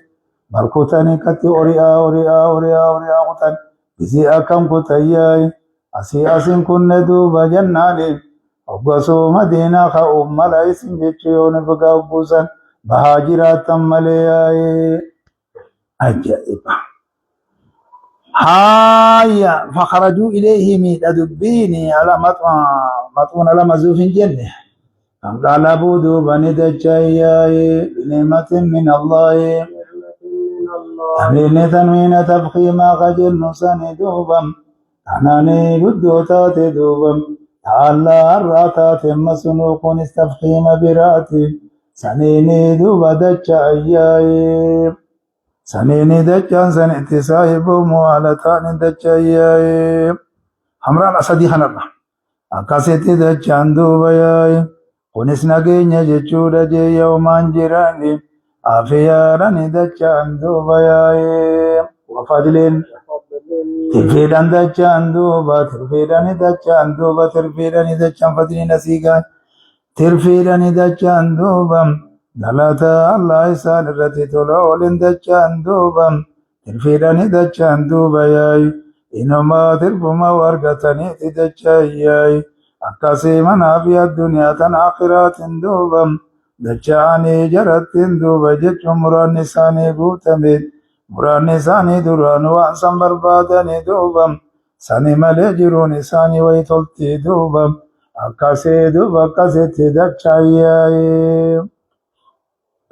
بركوتاني كتي أوريا قتن بزي أكم كتاياي أسين كن دوبا جنالي أبغسو مدينة خاوم ملايس بيتشيون بقاو بوسن بهاجرات ملياي أجائبا هايا فخرجوا إليه من أدبيني على مطعون على مزوف جنة قال أبو دوبا ندجاياي بنعمة من الله تحليل تنوين تفخيما خجل نسان دوبا أناني بدو تاتي دوبا تعالى الراتات مسنوق استفخيم براتي سنيني دوبا دجا أياي سنيني دجا سنئتي صاحب موالتان دجا أياي حمراء الأسدي خنرنا أكاسيتي دجا دوبا ياي قنس نجيني جيشودا جي يومان جيراني أفياراني دجا دوبا ياي وفادلين ترفيدان دچان دوبا ترفيدان دچان دوبا ترفيدان دچان فدري نسيغا ترفيدان دچان دوبا دلاتا الله سال رتي تولول دچان دوبا ترفيدان دچان دوبا ياي انما ترفما ورغتني تدچاي اكاسي منا في الدنيا تن اخرات دوبا دچاني جرتين دوبا جچمرا نساني غوتمي مراني ساني دران وانسان برباداني دوبم ساني مالي جروني ساني ويتولتي دوبم أكاسي دوبا كاسي تدكشاياي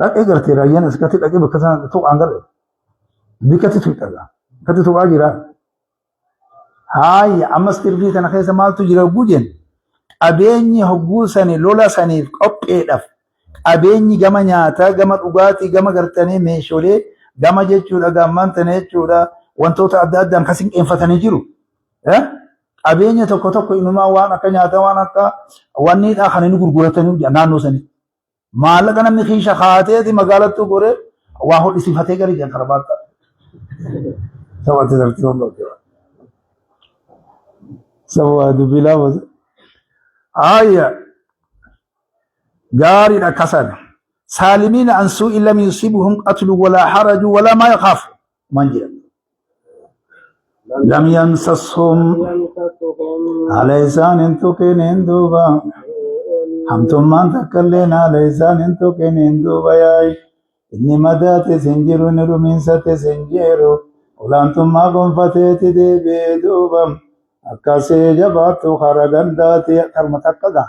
لك إقرتي رايان اسكتي لك بكسان توق عنقر بكتي توقع كتي توقع جرا هاي أما استرفيت أنا خيسة ما تجرى بوجن أبيني هجوسني لولا سني أوكي أبيني جما نياتا جما أوغاتي جما قرتني ميشولي جما جتشورا جما تنيتشورا وانتو تعداد كاسين إنفتني جرو أبيني تكو تكو إنما وانا كنياتا وانا كا واني آخر نقول قرتني نانو سني ما لقنا مخيشة خاتي مقالتو قرر واحد إسفتي قري جان خرباتا سوى تذرتي والله سوى دبلا وز آية جاري الكسر سالمين عن سوء لم يصيبهم قتل ولا حرج ولا ما يخاف منجر لم يمسسهم على لسان انتقين اندوبا همتم من تكلين على لسان انتقين اندوبا ياي إني مدات سنجر نرمين ست سنجر ولانتم ما قم فتيت دي بيدوبا أكاسي جباتو خرجان داتي كلمة كذا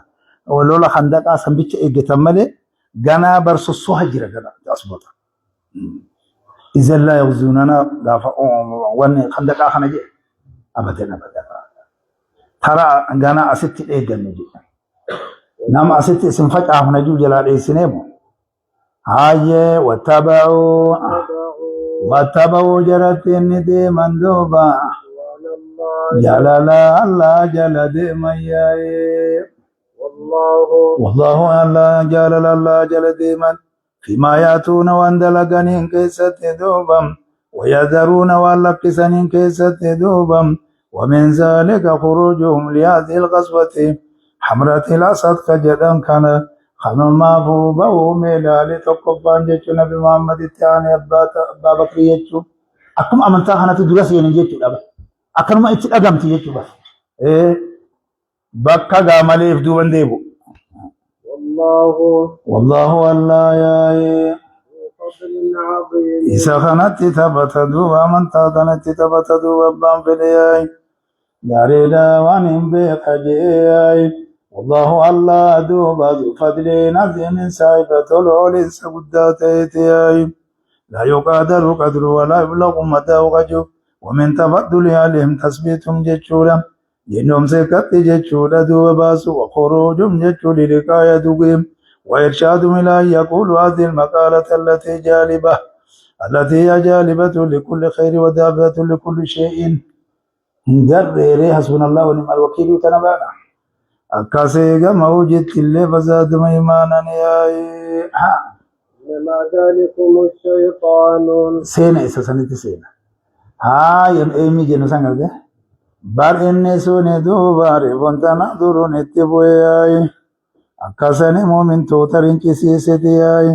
ولولا خندق أسم بيتش إجتمالي جنا برسو الصهجرة جنا أصبحت إذا لا يوزوننا دافع وان خندق آخر نجي أبدا ترى جنا أستي إيه نجي نام أستي سنفج آخر نجي جلال إيه سنيمو هاي واتبعوا جرتين دي مندوبا جلالا الله جلد مياي والله الله جلال الله جلد من فيما ياتون واندلقنين كيست دوبم ويذرون واللقسنين كيست دوبم ومن ذلك خروجهم لهذه الغزوة حمرة الأسد كجدن كان خانون ما فوبه ميلالي تقفان جيشو نبي محمد التاني أبا بكر يجو أكم أمنتا خانة دراسي ينجيشو أبا أكرم إتش أدم تيجي بس بكا جامالي يفدون ديبو والله الله يا إذا خنت تبتدو ومن تادنت تبتدو وبام في الياي داريدا وانهم بخجياي والله الله دوبا ذو فضل نظيم سايبة العلي سقداتيتياي لا يقادر قدر ولا يبلغ مدى وغجو ومن تفضل عليهم تثبيتهم جتشولا جنهم سكت جتشولا دوباس وخروجهم جتشول لقاية دوغيم وإرشادهم إلى أن يقول هذه المقالة التي هي جالبة لكل خير ودافعة لكل شيء غير حسبنا الله ونعم الوكيل تنبانا أكاسيغا موجد اللي فزاد ميمانا يا إنما ذلكم الشيطان سينا إساسانيتي سينا يم إيمي جنو سانغرده بار إني سوني دوباري بنتنا درون اتبوياي أكاساني مؤمن توترين كسي ستياي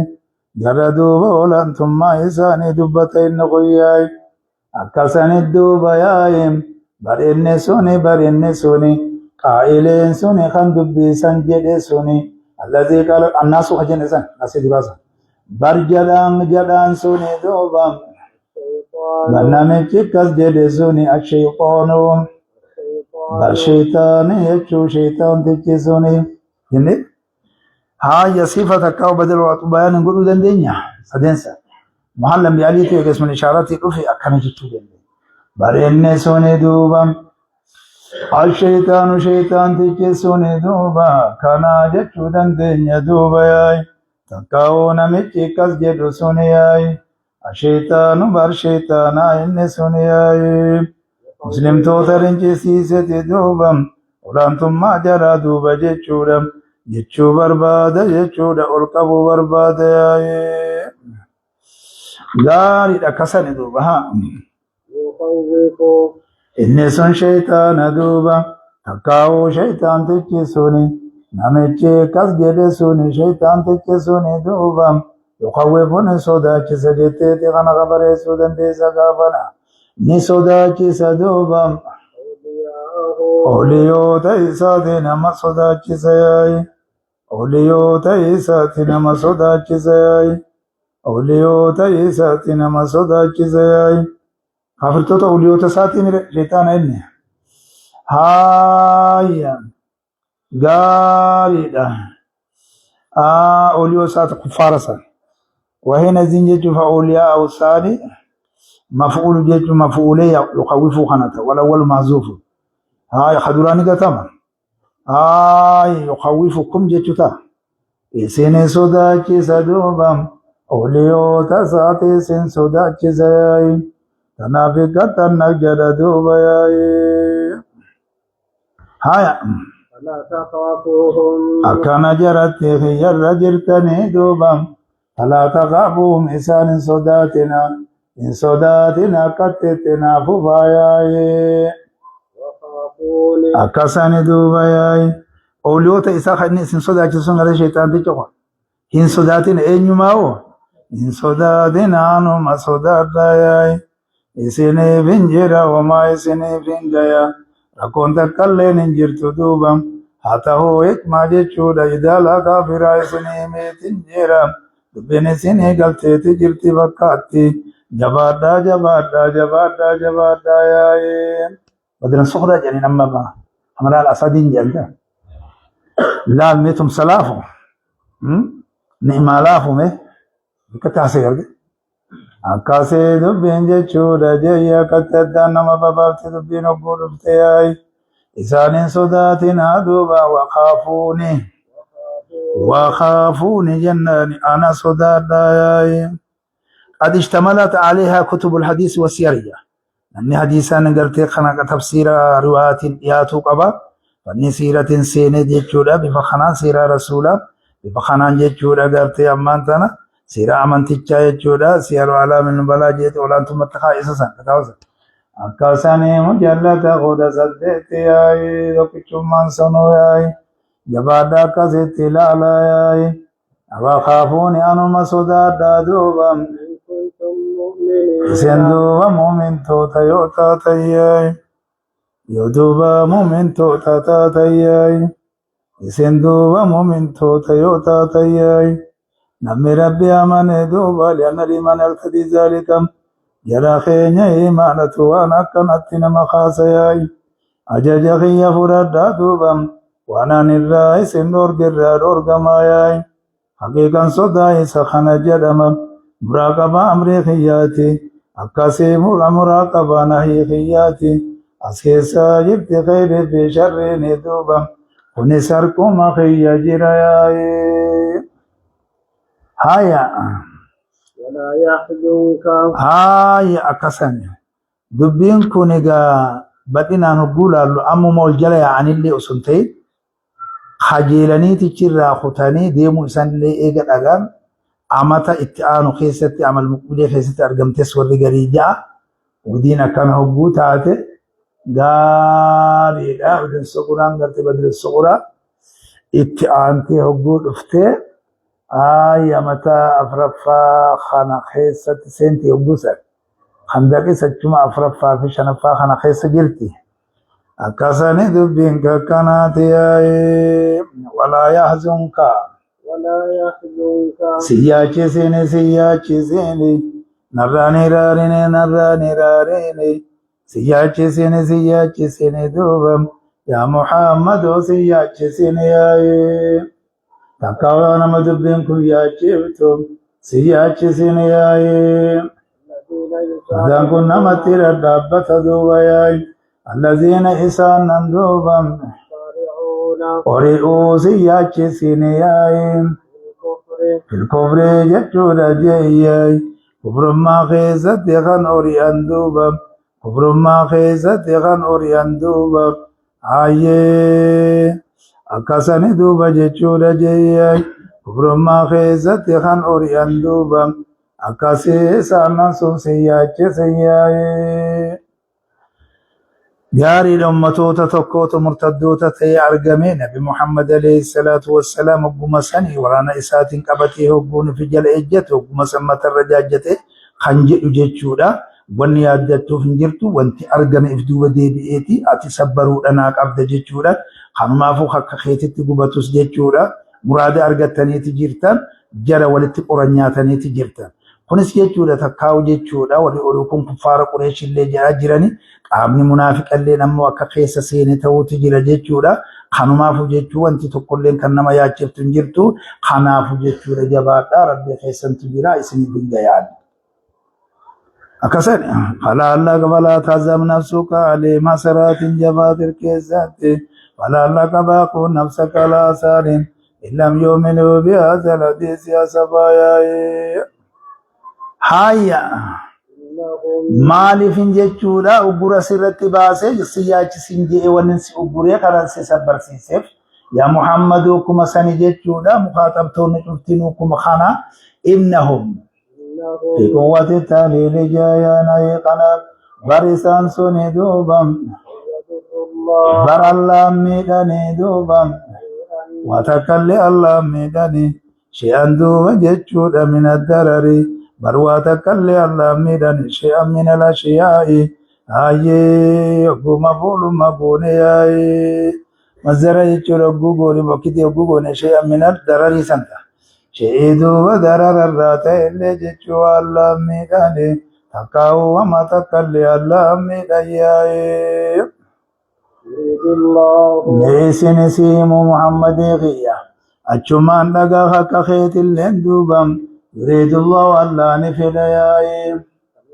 جرى دوبا ولن ثم إساني دبتين نقوياي أكاساني دوباياي بار إني سوني قائلين سوني خان دبي سنجد سوني الذي قال الناس أجن سن ناسي دراسة بار جدان سوني دوبا برنامج كاس جد سوني الشيطان بر شيطان يجو شيطان تجي سوني يعني هاي صفة كاو بدل وبيان نقول دندنيا سدنسا محلم بيالي تو اسم الإشارات يقفي أكمل جتو دندن بر إني سوني دوبا الشيطان شيطان تجي سوني دوبا كانا جتو دندنيا دوبا ياي تكاو نمجي كاس جد سوني ياي الشيطان بر شيطان إني سوني مسلم توترين جسيسة دوبا ولانتم ما جرى دوبا جتشورا جتشو بربادا جتشورا أرقبوا بربادا داري لكسن دوبا إني سن شيطان دوبا تكاو شيطان تجي سوني نمجي كاس جد سوني شيطان تجي سوني دوبا يخوفون سودا كسجتة تغنى غبر سودان ديسا غافنا نسودا كسدوبا أوليو تيسا دينما سودا كسياي أوليو تيسا دينما سودا كسياي أوليو تيسا دينما سودا كسياي خافرتو تو أوليو تساتي ريتان إني هايا غاريدا أوليو سات كفارسا وهنا زنجت فأولياء أو الثاني مفعول جت مفعولي يخوف خنته ولا أول محذوف هاي خدراني قتما يخوفكم جتتا إسين صداك سدوبا أوليو تساتي سين صداك زي تنافقت النجد دوبا هاي فلا تخافوهم أكان جرت في جرتني دوبا فلا تخافوهم إسان صداتنا إن صداتنا كتتنا فبايا وخافوني أكاساني دوبا أوليوتا إسا خدني سن صداتي سنغر الشيطان دي جوا إن صداتنا أين ماو إن صداتنا نما صداتا إسيني بنجرا وما إسيني بنجايا ركون تكالي ننجرت دوبا حتى هو إكما جيشودا إذا لقى برايسني ميتنجرا دبني سيني قلتي تجرتي بكاتي جبادا جبادا جبادا جبادا يا بدنا صخرة يعني نما ما همرا الأسادين جلدا لا ميتم سلافو نعم لافو مي بكتاسي يرد أكاسي دبين جيشودا جيا كتدا نما بابابتي دبين وقودبتي ياي إسان صداتنا دوبا وخافوني جناني أنا صداتا قد اشتملت عليها كتب الحديث والسيرية أن حديثا نقرتي خناق تفسير روايات ياتو قبا فني سيرة سينة جيتشودا بفخنان سيرة رسولا بفخنان جيتشودا قرتي أمانتنا سيرة أمانتيجا جيتشودا سيرة على من بلا جيت ولانتم متخا إسسا كتاوزا أكاساني مجلة غودة سدتي آي وكتشمان سنو آي جبادا كزيتي لالا آي وخافوني أنما صدادا دوبا إن كنتم مؤمنين سندوبا مؤمن توتا يوتا تياي يودوبا مؤمن توتا تياي سندوبا مؤمن توتا يوتا تياي نمي ربي أمان دوبا لأن الإيمان الكدي ذلك جرى خيني إيمانة وانا كانت مخاسياي أجاج خي فردا دوبا وانا نرائي سندور قرار أرقماياي حقيقا صداي سخنا جدما مراقبة أمري خياتي أكاسي مراقبة نهي خياتي أسكيسا جبت خير في شر ندوبا ونسركم خي جراياي هايا ولا يحزنك هايا أكاساني دبين كونيغا بدنا نقول أمو مولجلا عن اللي أسنتي خجيلاني تجرى ختاني ديمو إسان اللي إيجاد أغان أمتا اتعانو خيستي عمل مقبولي خيستي أرقم تسور لغريجا ودينا كان هبو تاتي غاري دا بدن سقران غرتي بدل السقرا اتعانتي هبو رفتي أمتا أفرفا خانا خيستي سنتي هبو سر خندقي سجما أفرفا في شنفا خانا خيست جلتي أكاساني دبين كاناتي ولا يحزنك سياچي سيني نراني راريني سياچي سيني دوبم يا محمد سياچي سيني تكاوانا مدبين كياچي بتم سياچي سيني مدان كنا متير دابت دوبايا الذين إسانا دوبم ورئوا سياچي سيني في الكفر جتشودا جيي كفر ما خيزت يغن أوريان دوبا كفر ما خيزت يغن أوريان دوبا أكاساني دوبا جتشودا جيي كفر ما خيزت يغن أوريان دوبا أكاسي سانا سون سياچي سياي جاري الأمتوتا تكوت مرتدوتا تي أرقمين بمحمد عليه الصلاة والسلام وقم سني ورانا إسات قبته وقون في جل إجت وقم سمة الرجاجته خنجئ جيتشودا واني أدتو فنجرتو وانتي أرقم إفدو ودي بإيتي أتي سبرو لنا قبض جيتشودا خانما فو خك خيتي قبتوس جيتشودا مراد أرقتني تجيرتان جرى ولتي قرنياتني تجيرتان كنس جيتشودا تكاو جيتشودا ولأولوكم كفار قريش اللي جاجراني قامني منافق اللي نمو أكا خيسا سيني توتي جيرا جيتشودا خانما فجيتشو انتي تقولين كنما ياچف تنجرتو خانا فجيتشودا جباتا ربي خيسا تجيرا اسمي بنجيان أكسر فلا لك فلا تعزم نفسك عليه مسرات جبات الكيسات فلا لك باقو نفسك على آثار إن لم يؤمنوا بهذا الحديث يا سبايا هيا إنهم maaliif hin jechuudha uggura sirratti baasee siyaachisiin jedhee wanni si ugguree karaa si sabbarsiiseef yaa Muhammad akkuma sani jechuudha mukhaatabtoonni cuftinuu akkuma kana innahum fi quwwati taliil jaayana qana barisan suni duubam يضر الله bar Allah miidhani duubam watakalli Allah miidhani shi'an duuba jechuudha min addarari بل واتكلي الله ميدان شيئا من الاشياء اي مفعول مبوني اي مزرع يچرغو غوري مكيتي غوغو شيئا من الضرر سنتا شيء دو ضرر الرات اللي جچو الله ميدان تكاو وما تكلي الله ميدان يريد الله ليس نسيم محمد غيا اچمان دغا حق خيت اللندوبم يريد الله ألا نفل يايم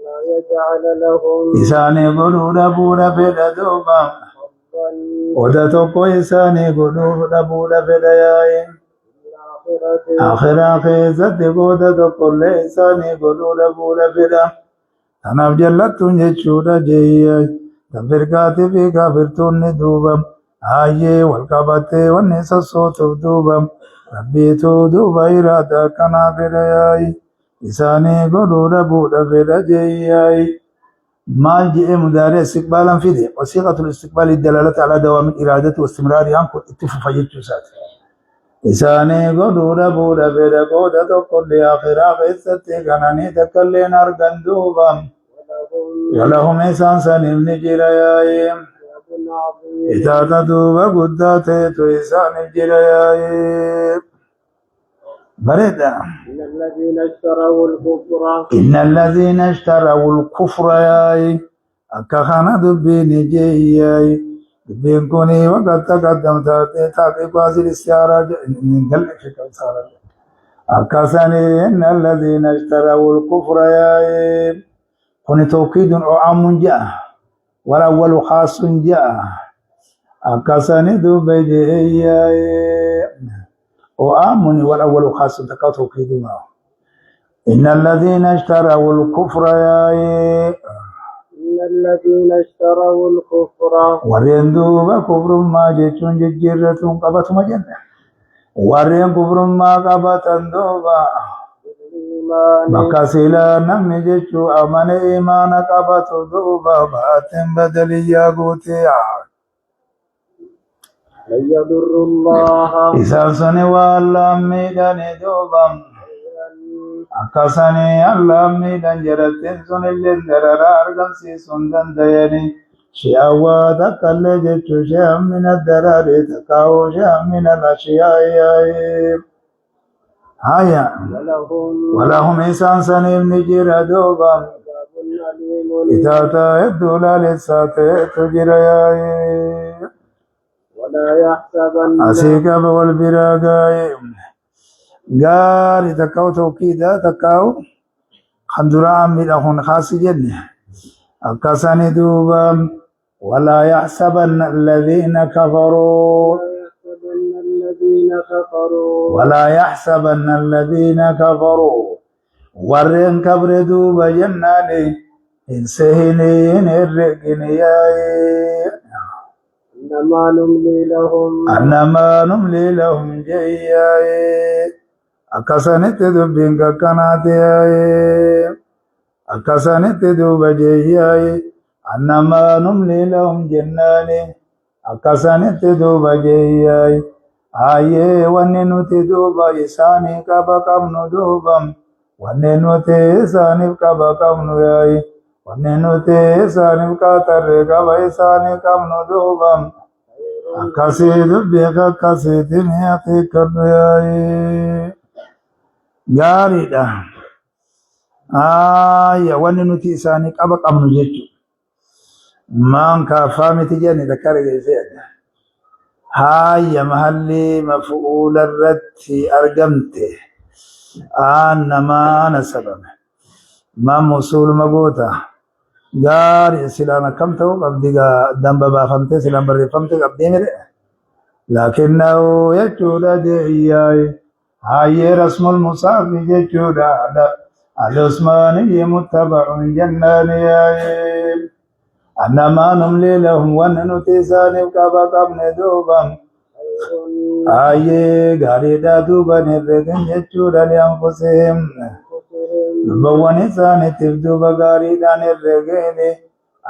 لا يجعل لهم إساني قلوب بولا فلا دوبا حظا ودتوكو إساني قلوب بولا فلا يايم في الآخرة آخرا خيزت ودتوكو إساني قلوب بولا فلا تناف جلت تنجشودا جيي تنفرقات في كافرتون دوبا آيه والكابت والنسى الصوت دوبا ربيتو دوبا إرادا كنا فلاي إساني قدودا بودا فلا جياي مال جئ مداري استقبالا فيدي وصيغة الاستقبال الدلالة على دوام الإرادة واستمرارها كل اتفاق فيجتو سات إساني قدودا بودا فلا قودا تقل لآخرا غيثتي كناني تكلين أرقن دوبا ولهم إسان سنم نجرياي عذاب عظيم إذا دوبا قداتي تو إسان الجرياي بريدا إن الذين اشتروا الكفر إن الذين اشتروا الكفر ياي أكخنا دبيني جياي دبين كوني وقد تقدم تاقي قاسي الاستعارة من قلق شكل سارة أكسني إن الذين اشتروا الكفر ياي كوني توكيد عام جاء والأول خاص جاء أكسني دبي جياي وآمني والأول خاص تكاتو كيدما إن الذين اشتروا الكفر ياي إن الذين اشتروا الكفر ورين كفر ما جيتون ججرة قبط مجنة ورين كفر ما قبط دوبا بالإيمان بكسلا نمي جيتو أمن إيمان قبط دوبا باتن بدل ياغوتي لن يضر الله إذا سني والله ميداني دوبا akkasani Allah miidhan jedhateen sun illee dararaa argamsiisuun danda'ani shi'awwaa takkallee jechuu shi'ammina daraaree takkaa'uu shi'ammina lashiyaayee haya walahum isaan saniif ni jira duuba عذاب أليم itaataa hedduu laalessaa ta'etu jira yaa'ee ولا يحسبن asii qaba wal biraa gaa'ee gaarii takkaa'u tawkiida takkaa'u kan duraa miidhaguun khaasi jenne akkasani duuba walaa yaxsabanna alladhiina kafaruu يحسبن الذين كفروا ولا يحسبن الذين كفروا ورين كبر دوبا جناني انسهنين الرقنياي إنما نملي لهم أنما نملي لهم جياي أكسنت دبين كناتياي أكسنت دوبا جياي أنما نملي لهم جناني أكسنت دوبا جياي آيه وننوتي دوبا إساني كبكم دوبا وننوتي إساني كبكم ياي وننوتي إساني كاتر كبا إساني كم دوبا أكسيد بيك أكسيد مياتي كبياي gaariidha wanni isaanii qaba qabnu jechuudha maan kaafaa miti jenni takka dhageesseedha haayya mahalli mafuula irratti argamte namaa nasabame ما موصول مقوتا قال سلانا كم تو قبدي دم بابا فمتي سلام بري فمتي قبدي مره لكنه يجود دعياي هاي رسم المصاب يجود على عثماني متبع جناني أنما نملي لهم وننتساني وكبا قبن دوبا هاي غاريدا دوبا نرغن يجود لأنفسهم لبواني ثاني تبدو بغاريدا نرغن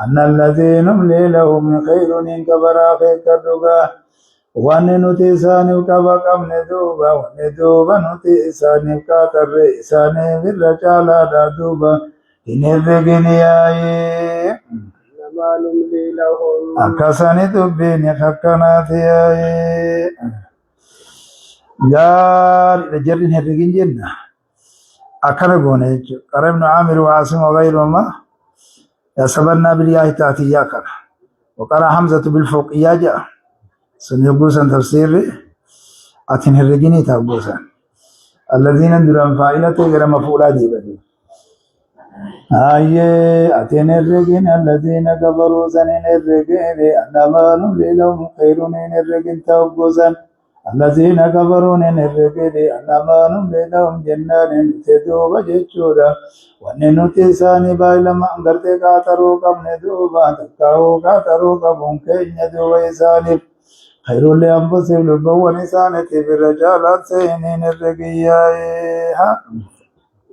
أن الذين نملي لهم خير كبرا خير كدوغا wanni nuti isaaniif qaba qabne duuba wanni duuba nuti isaaniif qaatarre isaaniif irra caalaadha duuba hin herregini yaa'ee akkasani dubbiin akkanaati yaa'ee gaariidha jarri hin herregin jenna akkana goone jechuudha qarabnu aamir waasim wagayruma yasabannaa bilyaahi taatiyyaa kana waqaraa hamzatu bilfawqiyyaa ja'a سن يقولون تفسير أتين الرجيني تابوسا الذين درام فاعلة غير مفعولة دي بدي أتين الرجين الذين كفروا سنين الرجين أنما نملي لهم خيرون الرجين تابوسا الذين كفروا من الرجين أنما نملي لهم جنان تدوب جيشورا وننتساني بايلما أنقرت كاتروا قبل دوبا تكاو كاتروا قبل كين يدوب إساني خير لأنفسهم لبوا نسانة في الرجالات سينين الرقياء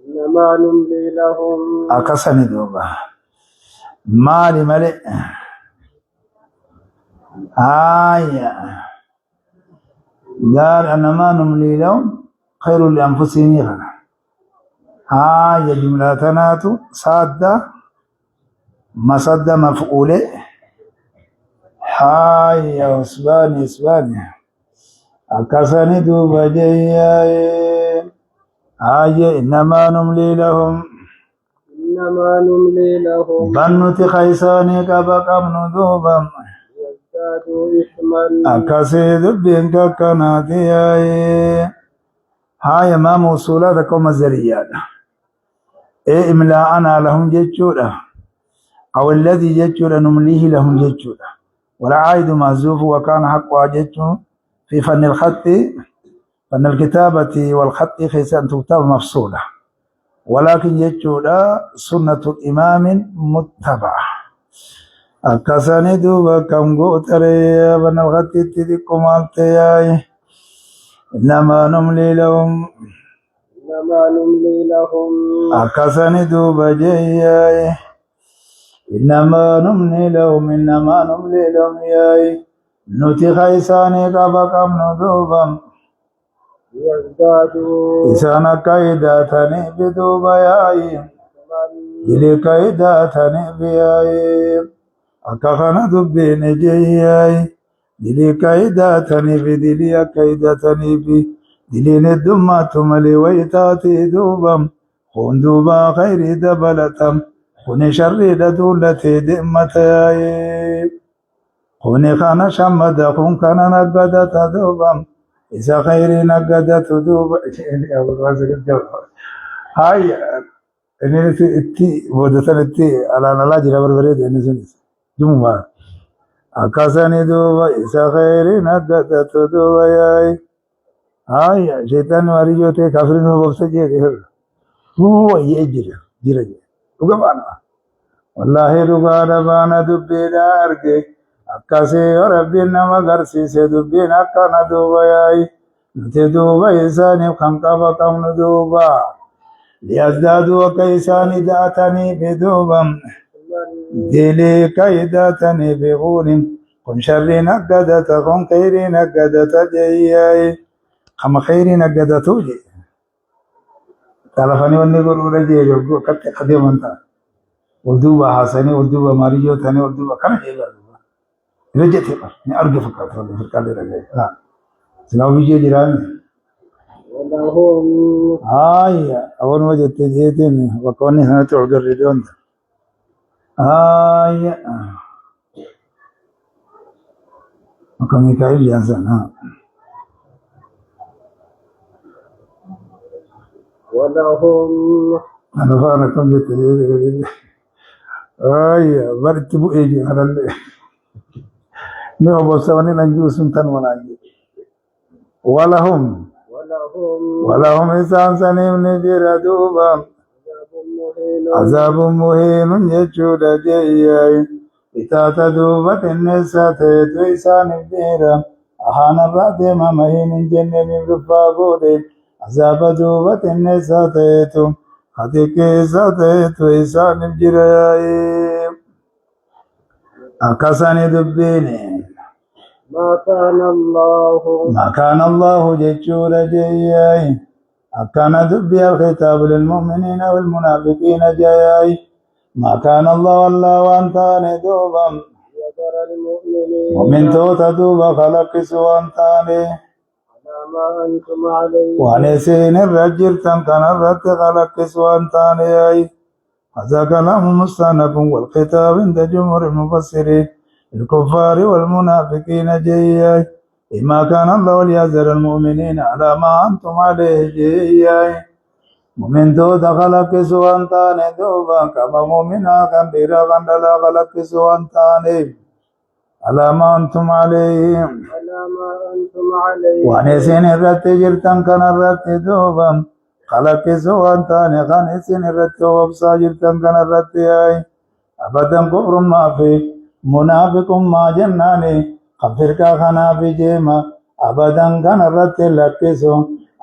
إنما نملي لهم أكسني دوبا مالي ملئ قال أنما نملي لهم خير لأنفسهم يغنى جملتنا صادة مصدة مفعولة يا اسباني أكسني دوبا جياي إنما نملي لهم بنوتي خيساني كبقى من دوبا يزدادوا إثما أكسي دبين ككناتي ما موصولة كم الزريات إملاءنا لهم جيتشورا أو الذي جيتشورا نمليه لهم جيتشورا والعائد معزوف وكان حق واجته في فن الخط فن الكتابة والخط خيس أن تكتب مفصولة ولكن يجودا سنة الإمام متبعة أكساني دوبا كم قوتري فن الخط تدكم التياي إنما نملي لهم أكساني دوبا جياي إنما نملي لهم ياي نوتي خيساني كبقم ندوبا يزدادوا إسانا كايداتني بدوبا ياي إلي كايداتني بياي أكخنا دبين جياي إلي كايداتني بدلي كايداتني بي دلي ندمات ملي ويتاتي دوبا خون دوبا خير دبلتم خوني شري دولتي دمتاي خوني خانا شمد خون كان نقدة تدوبا إذا خيري نقدة تدوبا هاي إني إتي بودتن إتي على نلاجي ربر بريد إني سنس جمعة أكاسني دوبا إذا خيري نقدة تدوبا هاي شيطان واريجو تي كافرين وبفسجي هو يجري جري وقبانا والله رغانا بانا دبينا أرقي أكاسي وربنا مغرسي سيدبينا كان دوبا ياي نتدوبا إساني وخنقبا كون دوبا ليزدادوا كيساني داتني بدوبا ديلي كيداتني بغول كن شري نقدة كن خيري نقدة جياي خم خيري نقدة توجي تعرفني وني قرور جي جو كت خديم انت ودوبا حسني ودوبا ماريو ثاني ودوبا كان جيبا رجعت بقى ني ارجع فكرت في الكلام ده لا سلام بيجي جيران ولهم اول ما جت جيتني وكوني هنا تلقى الريدون وكم ميكائيل جانسون ولهم أنا فانا كم جت أي برتبو إيجي على نو بسواني نجوس من تنونا ولهم ولهم إنسان سنيم نجر دوبا عذاب عذاب مهين مهين يجود جيي إتاتا دوبا النساء تيتو إسان الديرا أحانا الرأتي ما مهين جنة من رفاقودي عذاب دوبا النساء تيتو خطيك إسا تيتو إسان الجرائي أكساني دبيني ما كان الله جيشور جيي أكان دبي الخطاب للمؤمنين والمنافقين جيي ما كان الله والله وانتاني دوبا يذر المؤمنين ومن توتا دوبا خلق سوانتاني على ما أنتم عليه وانسين الرجل كان الرد خلق سوانتاني هذا كلام مستنف والخطاب عند جمهور المفسرين الكفار والمنافقين جيي ما كان الله ليذر المؤمنين على ما أنتم عليه جيي مؤمن دو خلق سوانتاني دوبا كما مؤمنا كان ديرا كندلا خلق سوانتاني على ما أنتم عليه وانسين الرد جرتن كان الرد دوبا خلق سوانتاني خانسين الرد وابصا جرتن كان الرد ياي أبدا كفر ما في منافق ما جناني خفر كخنا في جيما أبدا كان الرد لكسو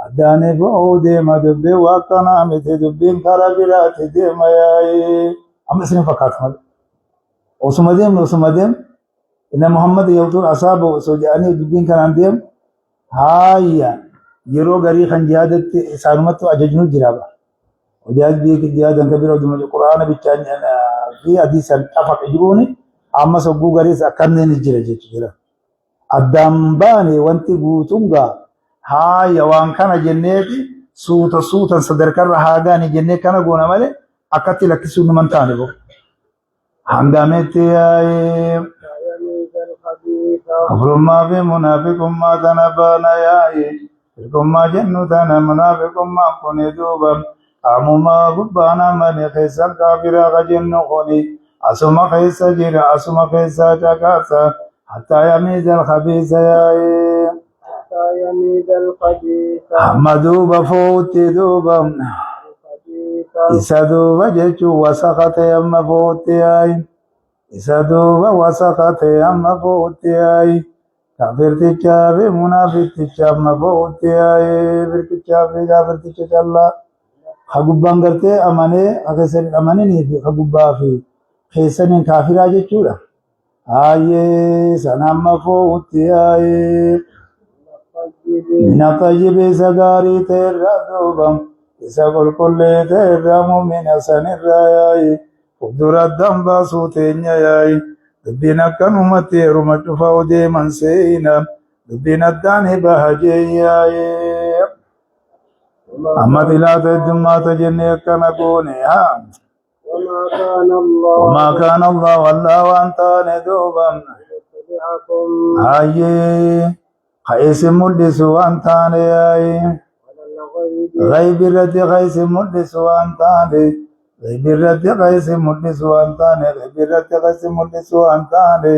أداني فعودي ما دبي وقنا متي دبين كرابرات ديما ياي أما سنين فقط وسمدين إن محمد يوتون أصابه سوجاني دبين كان ديم هاي يرو غري خنجادت سارمت أججنو جرابا وجاد بيك جاد كبير ودم القرآن بيتشان في حديث أفق يجروني أما سبوا غري سكنني نجرا جرا الدمباني وانتي بوتونغا هاي وان كان جنيتي سوتا صدركر هاغاني جنيه كان غونا مالي أكتي لك سون من تاني هنگامتي أي أفرم ما في منافق ما تنبانا ياي لكم ما جنو تانا منافق ما كوني دوبا أمو ما قبانا من خيسا كافرا غجن خوني أسما خيسا جيرا أسما خيسا جاكاسا حتى يميز الخبيث ياي أما دوبا فوتي دوبا إسا دوبا جيشو وسخط أما فوتي أي إسا دوبا وسخط أما فوتي أي كافر تشافي منافق تشاف ما فوتي أي بركتشافي كافر تشاف الله خقبان قرتي أماني أكسر أماني نيفي خقبا في خيسن كافر جيشو آي سنما فوتي أي من الطيب سغاري تيرا دوبا سقل كل تيرا مؤمن سنر ياي قدر الدم باسوتين ياي دبنا كانوا متير متفاو دي من سينا دبنا الداني بهجي ياي أما تلات الجمعة تجني كان قوني وما كان الله والله وانتاني دوبا هاي خيس مدس وانتاني اي غيب الرد خيس مدس وانتاني غيب الرد خيس مدس وانتاني غيب الرد خيس مدس وانتاني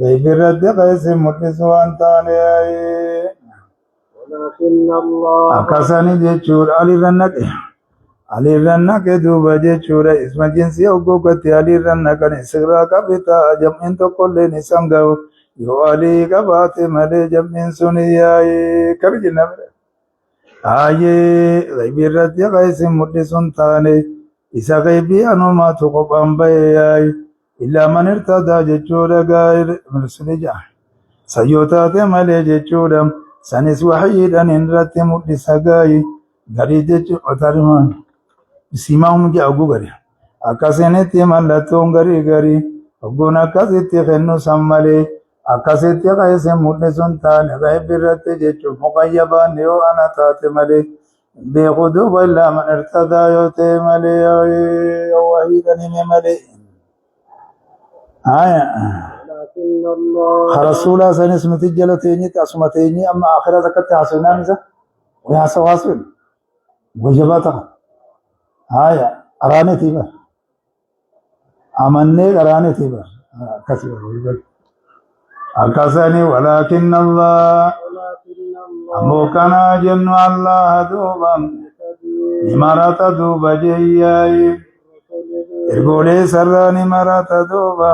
غيب الرد خيس مدس وانتاني اي ولكن الله أكساني جيشور علي رنك دوبا جيشور اسم جنسي وقوقتي علي رنك نسغرا كبتا جم انتو كل نسانغو yoo alii qabaate malee jabbiin sun yaa'ee kar jenna bira haayee gaybii irratti qaysi mul'isuun taane isa gaybii anumaatu qophaan bahe yaa'ee illaa man irtadaa jechuudha gaa'ee mirsuni ja'a sayyoo taate malee jechuudha sanis waxiidhaan irratti mul'isa gaa'ee garii jechuudha tarimaan simaa'um ja'a oguu gari akkasinitti mallattoon garii ogguun akkasitti kennu san malee akkasitti qaysi mul'isuun taane gaybii irratti jechuun muqayyabaan yoo ana taate malee beeku duuba illaa man irtadaa yoo ta'e malee yoo wahiidhaan hime malee رسولا سنس متجلة تيني تأسمة تيني أما آخرة ذكرت حسنان إذا ويحسوا حسن وجباتها هايا أراني تيبا أمني أراني تيبا كسر أكسني ولكن الله أمو كان جن الله دوبا نمرت دوبا جياي إرغولي سراني مرت دوبا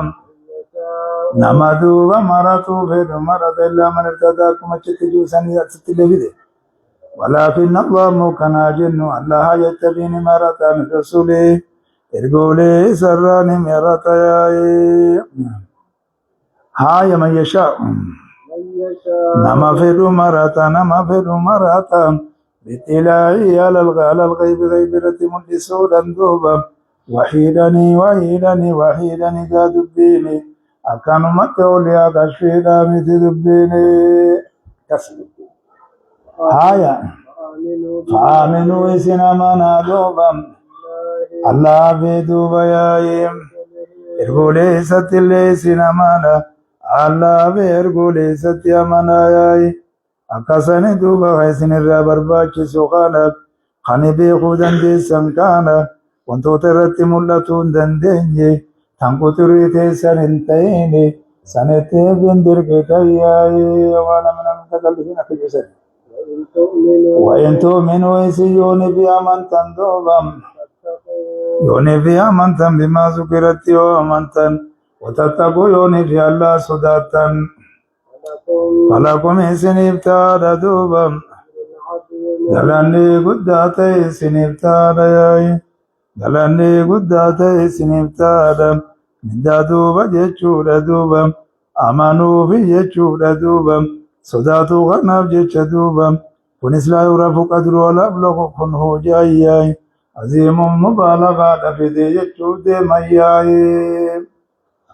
نما دوبا مرتو فيد مرت إلا من ارتداكم أجتجو سنيات ستلبده ولكن الله أمو كان جن الله يتبين مرت من رسوله إرغولي سراني مرت ياي هاي من يشاء نما فيدو مرata بتلاعي على الغيب غيب رتم لسودا دوبا وحيدني قاد الديني أكان متولي أكشفيدا مثل الديني هايا فآمنوا إسنامنا دوبا الله في دوبا يايم إرغولي ستلي سنامنا Allah beergole satya manayai akasani duba haisin irra barbaachisu kana khani beekuu dandeessan kana wantoota irratti mul'atuu hin dandeenye tan quxurii teessan hin ta'ine sanatti bindirqitayyaa'e waan amna mutakallifiin akka jisan وإن تؤمنوا يسيون في أمنتن دوبا يوني في أمنتن بما ذكرت وأمنتن وتتقوا يوني في الله صداتا فلكم سنبتاد دوبا دلني قداتي سنبتاد من دوبا جيشود دوبا أمانوا في جيشود دوبا صداتوا غناب جيش دوبا ونس لا يعرف قدر ولا أبلغ كنه جاياي عظيم مبالغة في ذي جيشود مياي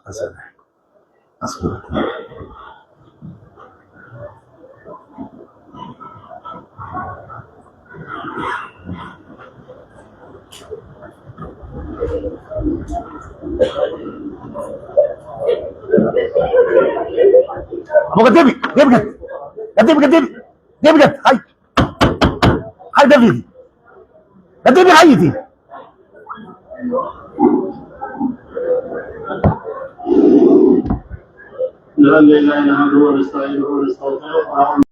أصبر أبو قديمي قديمي هاي دافيدي قديمي هايتي لا إله إلا هو نستعينه ونستغفره